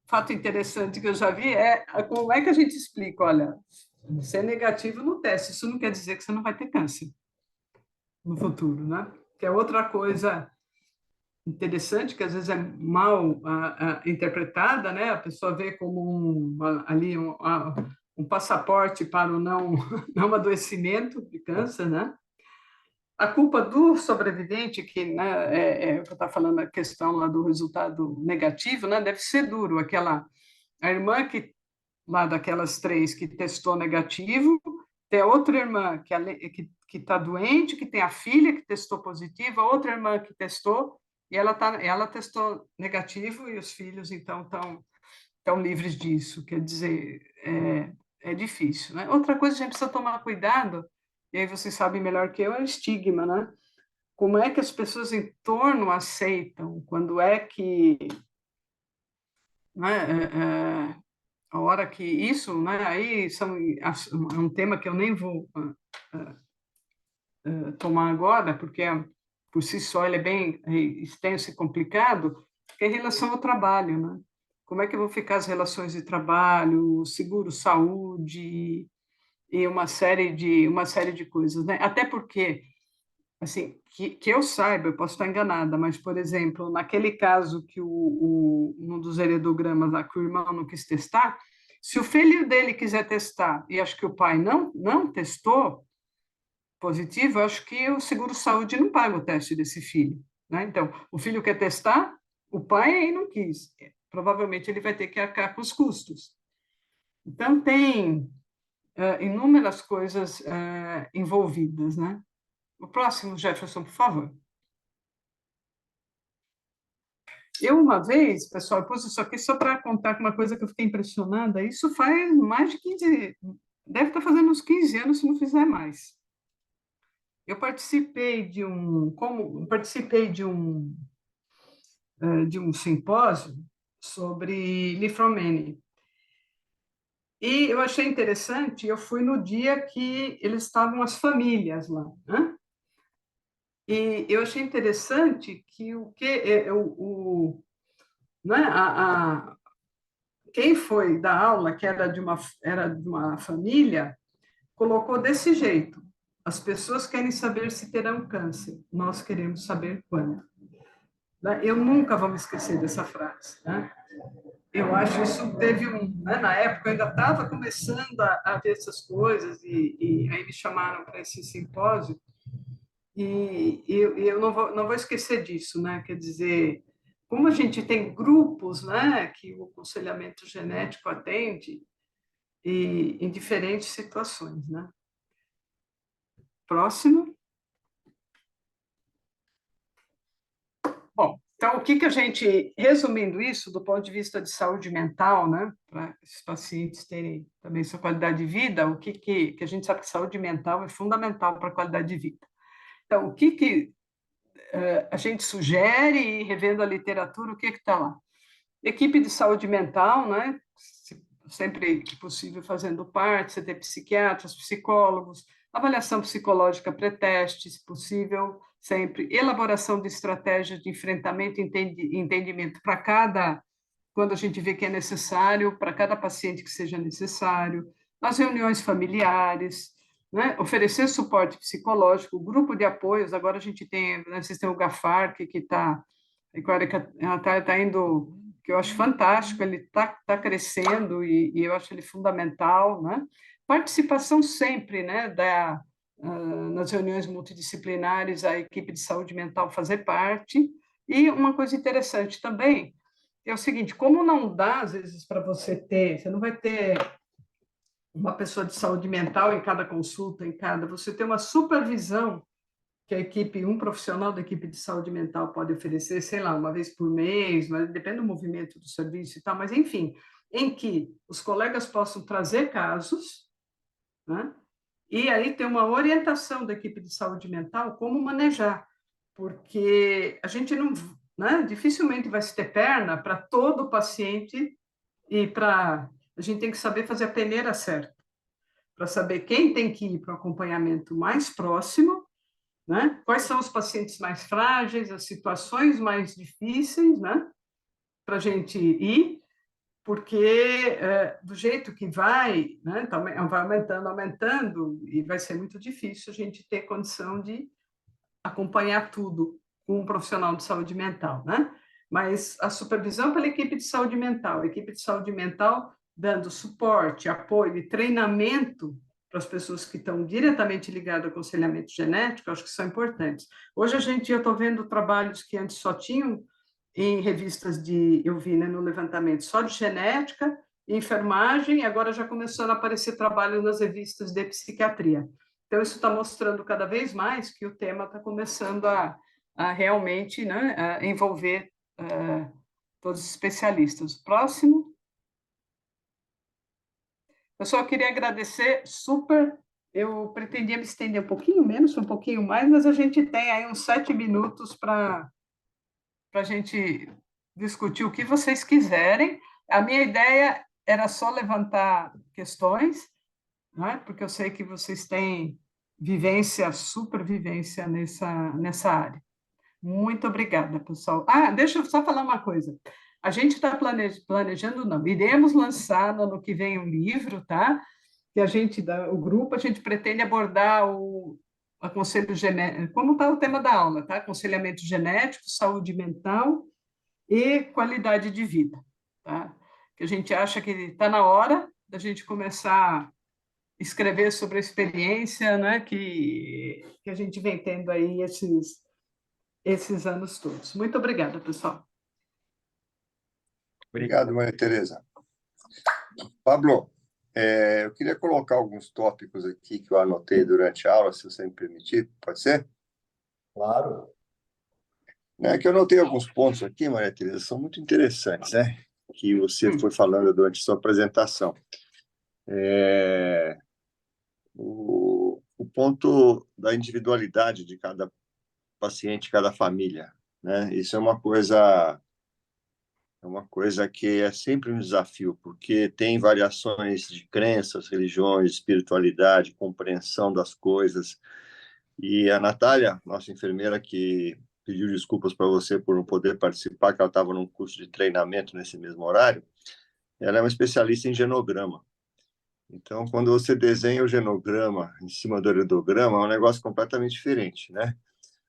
fato interessante que eu já vi é como é que a gente explica, olha, você é negativo no teste, isso não quer dizer que você não vai ter câncer no futuro, né? Que é outra coisa interessante, que às vezes é mal interpretada, né? A pessoa vê como um passaporte para o não adoecimento de câncer, né? A culpa do sobrevivente, que, né, eu estava falando a questão lá do resultado negativo, né? Deve ser duro. A irmã que lá daquelas 3 que testou negativo, tem outra irmã que está doente, que tem a filha que testou positiva, outra irmã que testou e ela testou negativo e os filhos então estão livres disso. Quer dizer, é difícil, né? Outra coisa que a gente precisa tomar cuidado, e aí vocês sabem melhor que eu, é o estigma, né? Como é que as pessoas em torno aceitam? Quando é que, né, a hora que isso, né, aí é um tema que eu nem vou tomar agora, porque por si só ele é bem extenso e complicado, que é em relação ao trabalho, né? Como é que vão ficar as relações de trabalho, seguro-saúde e uma série de coisas, né? Até porque, assim, que eu saiba, eu posso estar enganada, mas, por exemplo, naquele caso que um dos heredogramas lá que o irmão não quis testar, se o filho dele quiser testar e acho que o pai não testou positivo, eu acho que o seguro-saúde não paga o teste desse filho, né? Então, o filho quer testar, o pai aí não quis. Provavelmente ele vai ter que arcar com os custos. Então, tem inúmeras coisas envolvidas, né? O próximo, Jefferson, por favor. Eu, uma vez, pessoal, eu pus isso aqui só para contar uma coisa que eu fiquei impressionada. Isso faz mais de 15, deve estar fazendo uns 15 anos, se não fizer mais. Eu participei de um simpósio sobre lifromene. E eu achei interessante, eu fui no dia que eles estavam as famílias lá, né? E eu achei interessante que né, quem foi da aula, que era de uma família, colocou desse jeito: as pessoas querem saber se terão câncer, nós queremos saber quando. Eu nunca vou me esquecer dessa frase, né? Eu acho isso né, na época eu ainda estava começando a ver essas coisas e aí me chamaram para esse simpósio e eu não vou esquecer disso, né? Quer dizer, como a gente tem grupos, né, que o aconselhamento genético atende e em diferentes situações, né? Próximo. Bom, então, o que a gente, resumindo isso, do ponto de vista de saúde mental, né, para esses pacientes terem também sua qualidade de vida, o que a gente sabe que saúde mental é fundamental para a qualidade de vida. Então, o que a gente sugere, e revendo a literatura, o que está lá? Equipe de saúde mental, né, sempre que possível fazendo parte, você ter psiquiatras, psicólogos, avaliação psicológica pré-teste, se possível, sempre elaboração de estratégias de enfrentamento e entendimento quando a gente vê que é necessário, para cada paciente que seja necessário, as reuniões familiares, né? Oferecer suporte psicológico, grupo de apoios, agora a gente tem, né, vocês têm o GAFAR, que está indo, que eu acho fantástico, ele está crescendo e eu acho ele fundamental, né? participação sempre, né, nas reuniões multidisciplinares, a equipe de saúde mental fazer parte. E uma coisa interessante também é o seguinte: como não dá, às vezes, para você não vai ter uma pessoa de saúde mental em cada consulta, você tem uma supervisão que um profissional da equipe de saúde mental pode oferecer, sei lá, uma vez por mês, mas depende do movimento do serviço e tal, mas enfim, em que os colegas possam trazer casos, né? E aí tem uma orientação da equipe de saúde mental como manejar, porque a gente não, né, dificilmente vai se ter perna para todo paciente a gente tem que saber fazer a peneira certa, para saber quem tem que ir para o acompanhamento mais próximo, né? Quais são os pacientes mais frágeis, as situações mais difíceis, né? Para a gente ir, porque do jeito que vai, né? Vai aumentando, e vai ser muito difícil a gente ter condição de acompanhar tudo com um profissional de saúde mental, né? Mas a supervisão pela equipe de saúde mental, a equipe de saúde mental dando suporte, apoio e treinamento para as pessoas que estão diretamente ligadas ao aconselhamento genético, acho que são importantes. Hoje eu estou vendo trabalhos que antes só tinham em revistas eu vi, né, no levantamento, só de genética, enfermagem, e agora já começaram a aparecer trabalho nas revistas de psiquiatria. Então, isso está mostrando cada vez mais que o tema está começando a realmente, né, a envolver todos os especialistas. Próximo. Eu só queria agradecer super. Eu pretendia me estender um pouquinho menos, um pouquinho mais, mas a gente tem aí uns 7 minutos para a gente discutir o que vocês quiserem. A minha ideia era só levantar questões, né? Porque eu sei que vocês têm supervivência nessa área. Muito obrigada, pessoal. Deixa eu só falar uma coisa. A gente está planejando, não, iremos lançar no ano que vem um livro, tá? Que o grupo, a gente pretende abordar o aconselho genético, como está o tema da aula, tá? Aconselhamento genético, saúde mental e qualidade de vida, tá? Que a gente acha que está na hora da gente começar escrever sobre a experiência, né, que a gente vem tendo aí esses anos todos. Muito obrigada, pessoal. Obrigado, Maria Tereza. Pablo, eu queria colocar alguns tópicos aqui que eu anotei durante a aula, se você me permitir, pode ser? Claro. Que eu anotei alguns pontos aqui, Maria Tereza, são muito interessantes, né? Que você foi falando durante a sua apresentação. O ponto da individualidade de cada paciente, cada família, né? Isso é uma coisa que é sempre um desafio, porque tem variações de crenças, religiões, espiritualidade, compreensão das coisas. E a Natália, nossa enfermeira, que pediu desculpas para você por não poder participar, que ela estava num curso de treinamento nesse mesmo horário, ela é uma especialista em genograma. Então, quando você desenha o genograma em cima do heredograma, é um negócio completamente diferente, né?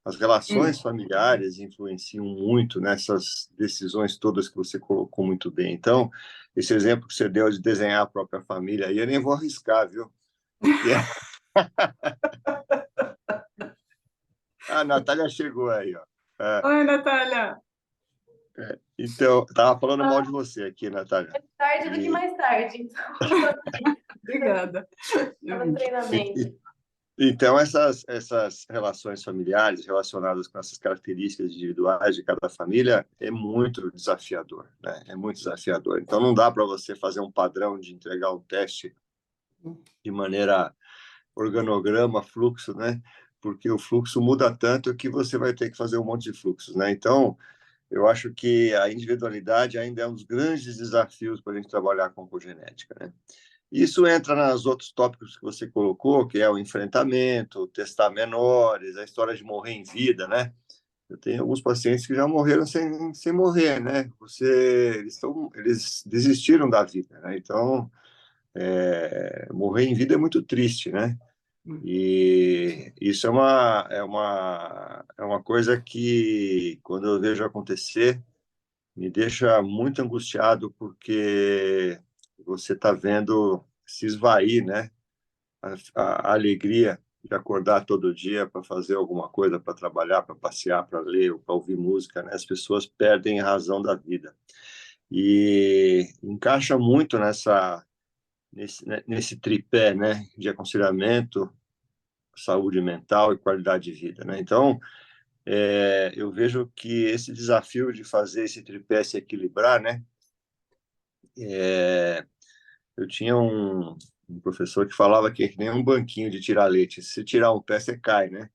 As relações familiares influenciam muito nessas decisões todas que você colocou muito bem. Então, esse exemplo que você deu de desenhar a própria família aí, eu nem vou arriscar, viu? Porque a Natália chegou aí, ó. Oi, Natália. Então, estava falando mal de você aqui, Natália. É tarde do que mais tarde, então. Obrigada. Estava no treinamento. Então, essas relações familiares relacionadas com essas características individuais de cada família é muito desafiador, né? É muito desafiador. Então, não dá para você fazer um padrão de entregar um teste de maneira organograma, fluxo, né? Porque o fluxo muda tanto que você vai ter que fazer um monte de fluxos, né? Então, eu acho que a individualidade ainda é um dos grandes desafios para a gente trabalhar com cogenética, né? Isso entra nos outros tópicos que você colocou, que é o enfrentamento, testar menores, a história de morrer em vida, né? Eu tenho alguns pacientes que já morreram sem morrer, né? Eles desistiram da vida, né? Então, morrer em vida é muito triste, né? E isso é uma coisa que, quando eu vejo acontecer, me deixa muito angustiado, porque você está vendo se esvair, né? a alegria de acordar todo dia para fazer alguma coisa, para trabalhar, para passear, para ler, para ouvir música, né? As pessoas perdem a razão da vida. E encaixa muito nesse tripé, né, de aconselhamento, saúde mental e qualidade de vida, né? Então, eu vejo que esse desafio de fazer esse tripé se equilibrar, né? Eu tinha um professor que falava que é que nem um banquinho de tirar leite. Se tirar um pé, você cai, né?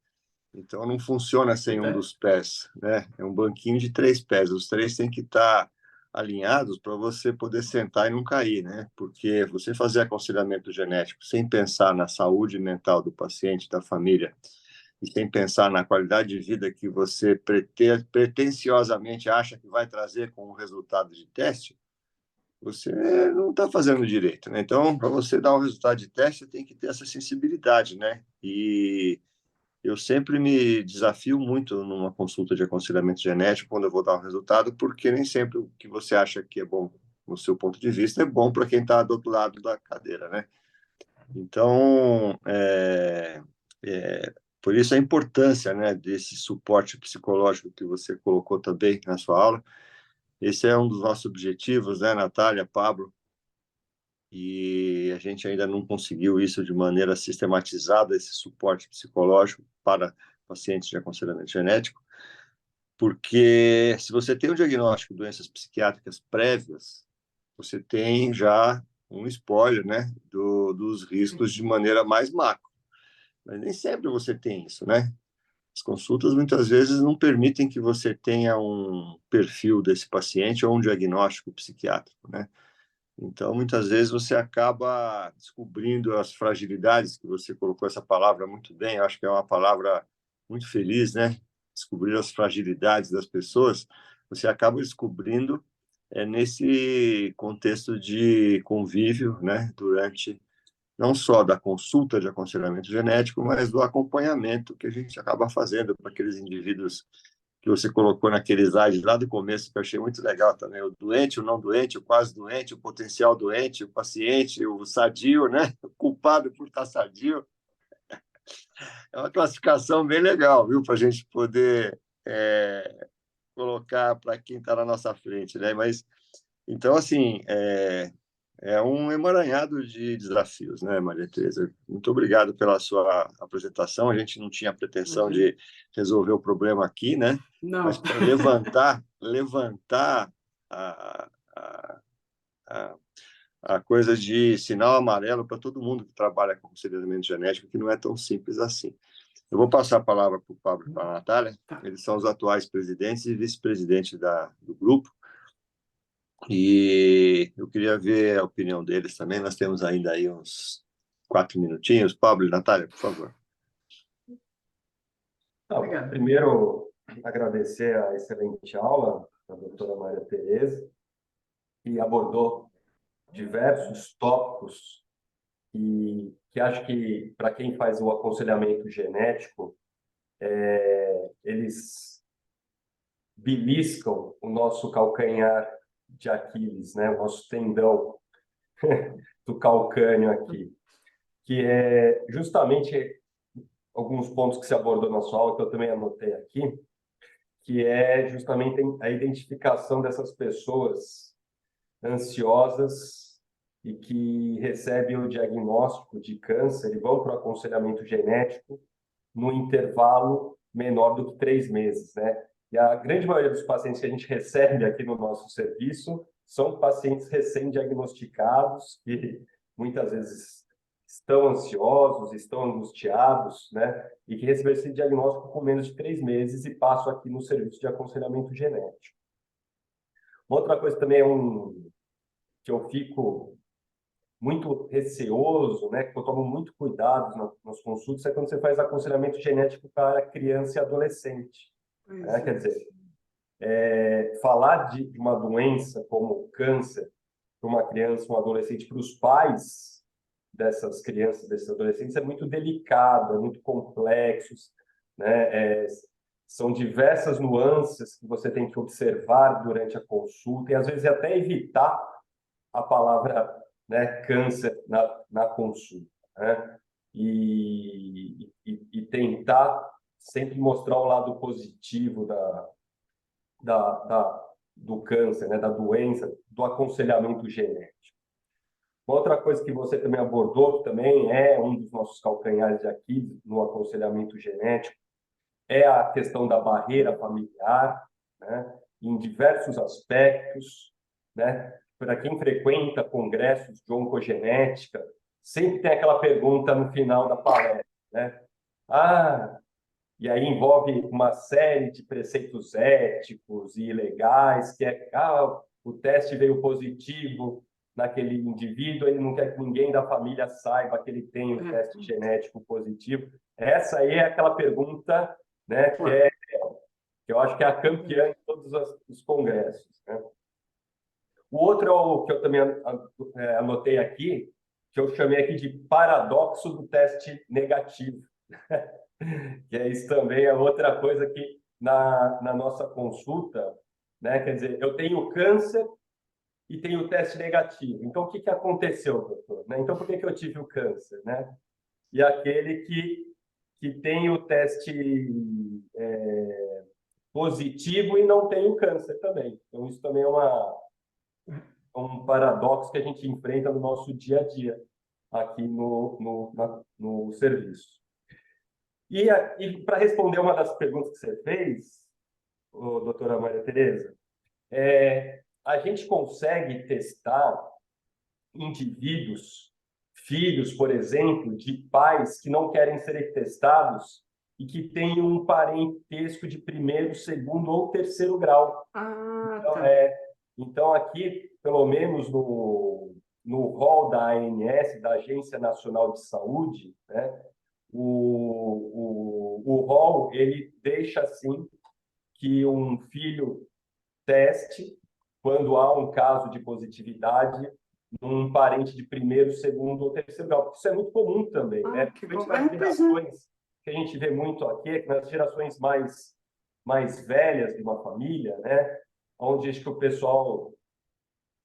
Então não funciona sem um dos pés, né? É um banquinho de 3 pés. Os três têm que estar alinhados para você poder sentar e não cair, né? Porque você fazer aconselhamento genético sem pensar na saúde mental do paciente, da família, e sem pensar na qualidade de vida que você pretensiosamente acha que vai trazer com o resultado de teste, você não está fazendo direito, né? Então, para você dar um resultado de teste, você tem que ter essa sensibilidade, né? E eu sempre me desafio muito numa consulta de aconselhamento genético quando eu vou dar um resultado, porque nem sempre o que você acha que é bom no seu ponto de vista é bom para quem está do outro lado da cadeira, né? Então, por isso a importância, né, desse suporte psicológico que você colocou também na sua aula. Esse é um dos nossos objetivos, né, Natália, Pablo, e a gente ainda não conseguiu isso de maneira sistematizada, esse suporte psicológico para pacientes de aconselhamento genético, porque se você tem um diagnóstico de doenças psiquiátricas prévias, você tem já um spoiler, né, dos riscos de maneira mais macro. Mas nem sempre você tem isso, né? As consultas muitas vezes não permitem que você tenha um perfil desse paciente ou um diagnóstico psiquiátrico, né? Então, muitas vezes você acaba descobrindo as fragilidades, que você colocou essa palavra muito bem, eu acho que é uma palavra muito feliz, né? Descobrir as fragilidades das pessoas, você acaba descobrindo nesse contexto de convívio, né? Durante não só da consulta de aconselhamento genético, mas do acompanhamento que a gente acaba fazendo para aqueles indivíduos que você colocou naquele slide lá do começo, que eu achei muito legal também, o doente, o não doente, o quase doente, o potencial doente, o paciente, o sadio, né? O culpado por estar sadio. É uma classificação bem legal, viu? Para a gente poder colocar para quem está na nossa frente, né? Mas, então, assim, é um emaranhado de desafios, né, Maria Tereza? Muito obrigado pela sua apresentação. A gente não tinha pretensão de resolver o problema aqui, né? Não. Mas para levantar a, a, a, a coisa de sinal amarelo para todo mundo que trabalha com aconselhamento genético, que não é tão simples assim. Eu vou passar a palavra para o Pablo e para a Natália. Eles são os atuais presidentes e vice-presidentes do grupo. E eu queria ver a opinião deles também. Nós temos ainda aí uns 4 minutinhos. Pablo e Natália, por favor. Primeiro, agradecer a excelente aula da doutora Maria Tereza, que abordou diversos tópicos que acho que, para quem faz o aconselhamento genético, eles beliscam o nosso calcanhar de Aquiles, né? O nosso tendão do calcânio aqui, que é justamente alguns pontos que se abordou na sua aula, que eu também anotei aqui, que é justamente a identificação dessas pessoas ansiosas e que recebem o diagnóstico de câncer e vão para o aconselhamento genético no intervalo menor do que 3 meses, né? E a grande maioria dos pacientes que a gente recebe aqui no nosso serviço são pacientes recém-diagnosticados que muitas vezes estão ansiosos, estão angustiados, né? E que receberam esse diagnóstico com menos de 3 meses e passam aqui no serviço de aconselhamento genético. Uma outra coisa também que eu fico muito receoso, né, que eu tomo muito cuidado nas consultas, é quando você faz aconselhamento genético para criança e adolescente. Né? Quer dizer, falar de uma doença como câncer para uma criança, um adolescente, para os pais dessas crianças, desses adolescentes, é muito delicado, é muito complexo, né? São diversas nuances que você tem que observar durante a consulta e, às vezes, até evitar a palavra, né, câncer na consulta. Né? e tentar sempre mostrar o lado positivo do câncer, né, da doença, do aconselhamento genético. Uma outra coisa que você também abordou, que também é um dos nossos calcanhares de Aquiles no aconselhamento genético, é a questão da barreira familiar, né, em diversos aspectos, né? Para quem frequenta congressos de oncogenética, sempre tem aquela pergunta no final da palestra, né? E aí envolve uma série de preceitos éticos e legais, que é, o teste veio positivo naquele indivíduo, ele não quer que ninguém da família saiba que ele tem o teste genético positivo. Essa aí é aquela pergunta, né, que eu acho que é a campeã em todos os congressos, né? O outro é o que eu também anotei aqui, que eu chamei aqui de paradoxo do teste negativo. Que é isso também, é outra coisa que na nossa consulta, né? Quer dizer, eu tenho câncer e tenho teste negativo. Então, o que aconteceu, doutor? Né? Então, por que eu tive o câncer, né? E aquele que tem o teste positivo e não tem o câncer também. Então, isso também é um paradoxo que a gente enfrenta no nosso dia a dia aqui no serviço. E para responder uma das perguntas que você fez, doutora Maria Tereza, a gente consegue testar indivíduos, filhos, por exemplo, de pais que não querem ser testados e que têm um parentesco de primeiro, segundo ou terceiro grau. Então, aqui, pelo menos no rol da ANS, da Agência Nacional de Saúde, né, o rol ele deixa assim que um filho teste quando há um caso de positividade num parente de primeiro, segundo ou terceiro grau. Isso é muito comum também, né? Nas gerações que a gente vê muito aqui, nas gerações mais velhas de uma família, né? Onde acho que o pessoal,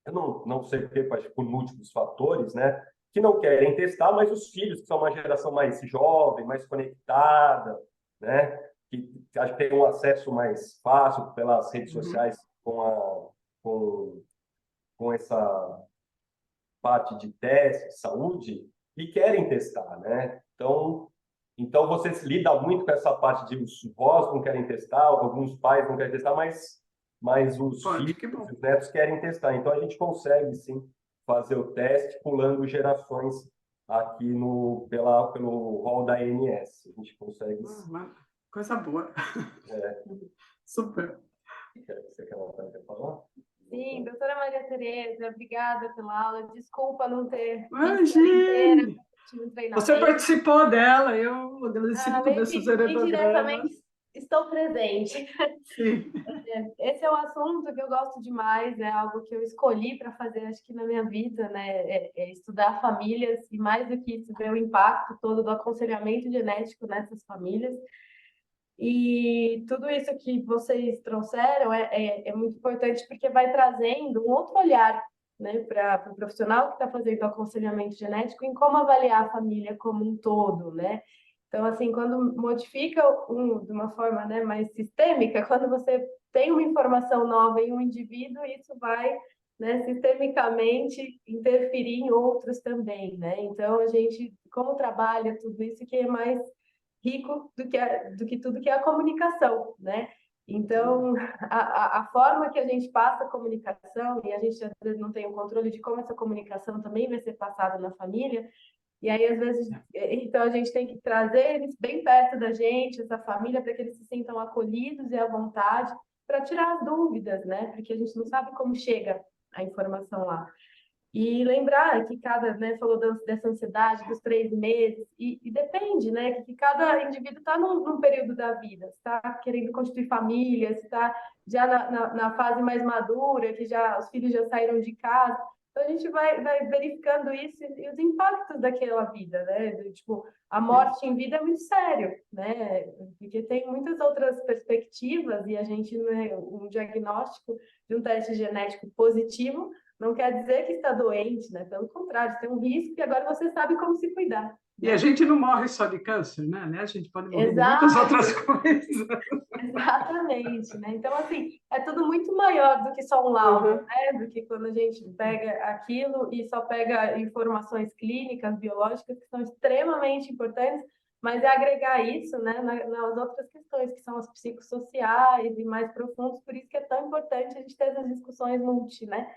eu não sei por quê, acho que por múltiplos fatores, né? Que não querem testar, mas os filhos, que são uma geração mais jovem, mais conectada, né? Que acho que tem um acesso mais fácil pelas redes sociais com essa parte de teste, de saúde, e querem testar, né? Então você se lida muito com essa parte de os avós não querem testar, alguns pais não querem testar, mas os filhos, os netos querem testar. Então a gente consegue, sim, fazer o teste pulando gerações aqui pelo rol da ANS. A gente consegue... Coisa boa. Super. Você quer falar? Sim, doutora Maria Tereza, obrigada pela aula. Desculpa não ter Imagina! inteira. Você participou dela, eu agradeci por poder fazer o programa. Estou presente. Sim. Esse é um assunto que eu gosto demais, é algo que eu escolhi para fazer, acho que na minha vida, né? Estudar famílias e, mais do que isso, ver o impacto todo do aconselhamento genético nessas famílias. E tudo isso que vocês trouxeram é muito importante porque vai trazendo um outro olhar, né, para o profissional que está fazendo o aconselhamento genético em como avaliar a família como um todo, né? Então, assim, quando modifica de uma forma, né, mais sistêmica, quando você tem uma informação nova em um indivíduo, isso vai, né, sistemicamente interferir em outros também, né? Então, a gente, como trabalha tudo isso, que é mais rico do que tudo que é a comunicação, né? Então, a forma que a gente passa a comunicação, e a gente às vezes não tem o controle de como essa comunicação também vai ser passada na família, e aí às vezes, então a gente tem que trazer eles bem perto da gente, essa família, para que eles se sintam acolhidos e à vontade, para tirar as dúvidas, né? Porque a gente não sabe como chega a informação lá. E lembrar que cada, né, falou dessa ansiedade dos 3 meses, e depende, né, que cada indivíduo está num período da vida, está querendo constituir família, está já na fase mais madura, que já os filhos já saíram de casa. Então a gente vai verificando isso e os impactos daquela vida, né? Tipo, a morte em vida é muito sério, né? Porque tem muitas outras perspectivas e a gente, né, um diagnóstico de um teste genético positivo não quer dizer que está doente, né? Pelo contrário, tem um risco e agora você sabe como se cuidar. E a gente não morre só de câncer, né? Aliás, a gente pode morrer de Exato. muitas outras coisas. Exatamente, né? Então, assim, é tudo muito maior do que só um laudo, Uhum. né? Do que quando a gente pega aquilo e só pega informações clínicas, biológicas, que são extremamente importantes, mas é agregar isso, né, nas outras questões, que são as psicossociais e mais profundas, por isso que é tão importante a gente ter essas discussões multi, né?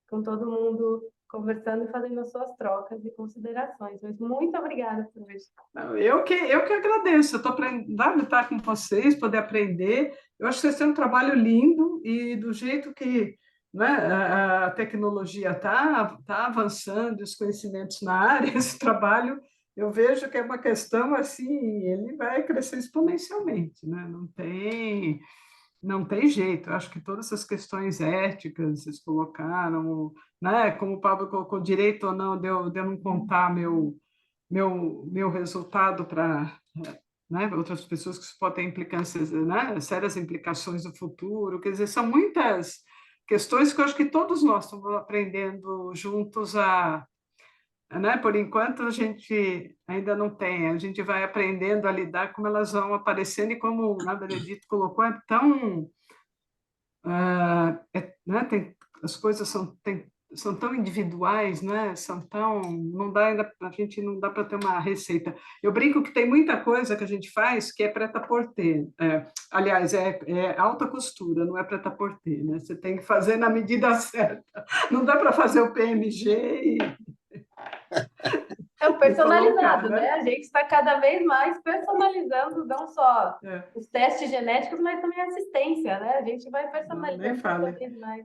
Com todo mundo conversando e fazendo as suas trocas e considerações. Mas muito obrigada por isso. Não, eu que agradeço, eu estou aprendendo estar com vocês, poder aprender. Eu acho que vocês têm um trabalho lindo e do jeito que, né, a tecnologia está avançando, os conhecimentos na área, esse trabalho, eu vejo que é uma questão assim, ele vai crescer exponencialmente, né? Não tem jeito. Eu acho que todas essas questões éticas vocês colocaram, né? Como o Pablo colocou, direito ou não de eu não contar meu resultado para, né, outras pessoas, que isso pode ter implicâncias, né, sérias implicações no futuro. Quer dizer, são muitas questões que eu acho que todos nós estamos aprendendo juntos né, por enquanto a gente ainda não tem, a gente vai aprendendo a lidar, como elas vão aparecendo, e como a Benedito colocou, é tão né, as coisas são tão individuais, né? São tão, não dá ainda, a gente não dá para ter uma receita. Eu brinco que tem muita coisa que a gente faz que é prêt-à-porter. Aliás, é alta costura, não é prêt-à-porter, né? Você tem que fazer na medida certa. Não dá para fazer o PMG É o personalizado, colocar, né? né? A gente está cada vez mais personalizando não só É. os testes genéticos, mas também a assistência, né? A gente vai Nem personalizando fale. cada vez mais.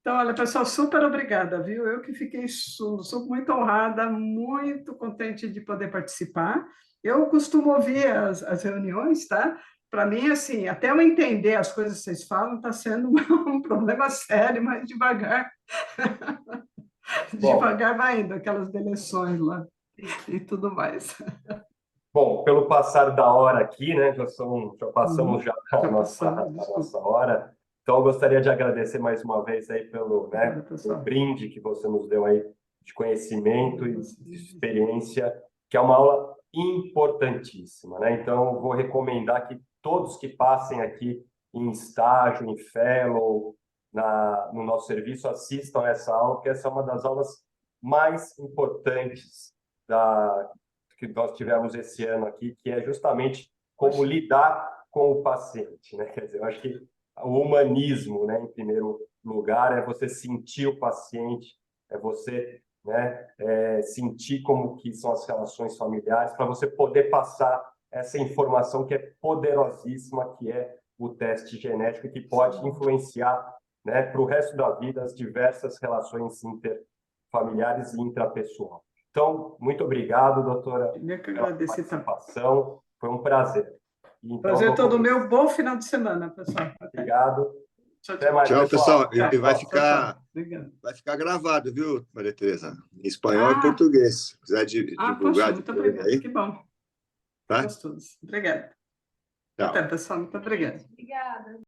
Então, olha, pessoal, super obrigada, viu? Eu que fiquei sou muito honrada, muito contente de poder participar. Eu costumo ouvir as reuniões, tá? Para mim, assim, até eu entender as coisas que vocês falam, está sendo um problema sério, mas devagar. Devagar vai indo, aquelas deleções lá e tudo mais. Bom, pelo passar da hora aqui, né, já passamos já a Já nossa passamos, hora. Então, eu gostaria de agradecer mais uma vez aí pelo, né, Obrigada, pessoal. o brinde que você nos deu aí de conhecimento e de experiência, que é uma aula importantíssima, né? Então, eu vou recomendar que todos que passem aqui em estágio, em fellow, no nosso serviço, assistam a essa aula, porque essa é uma das aulas mais importantes que nós tivemos esse ano aqui, que é justamente como lidar com o paciente, né? Quer dizer, eu acho que o humanismo, né, em primeiro lugar, é você sentir o paciente, é você, né, sentir como que são as relações familiares, para você poder passar essa informação que é poderosíssima, que é o teste genético, que pode influenciar, né, para o resto da vida as diversas relações interfamiliares e intrapessoal. Então, muito obrigado, doutora, pela participação. Foi um prazer. Então, prazer todo meu. Bom final de semana, pessoal. Obrigado. Tchau, Até mais, pessoal. Tchau. E vai ficar gravado, viu, Maria Tereza? Em espanhol e português. Se quiser divulgar, poxa, muito obrigada. aí. Que bom. Tá? Gostoso. Obrigada. Tchau. Até, pessoal. Muito obrigada. Obrigada.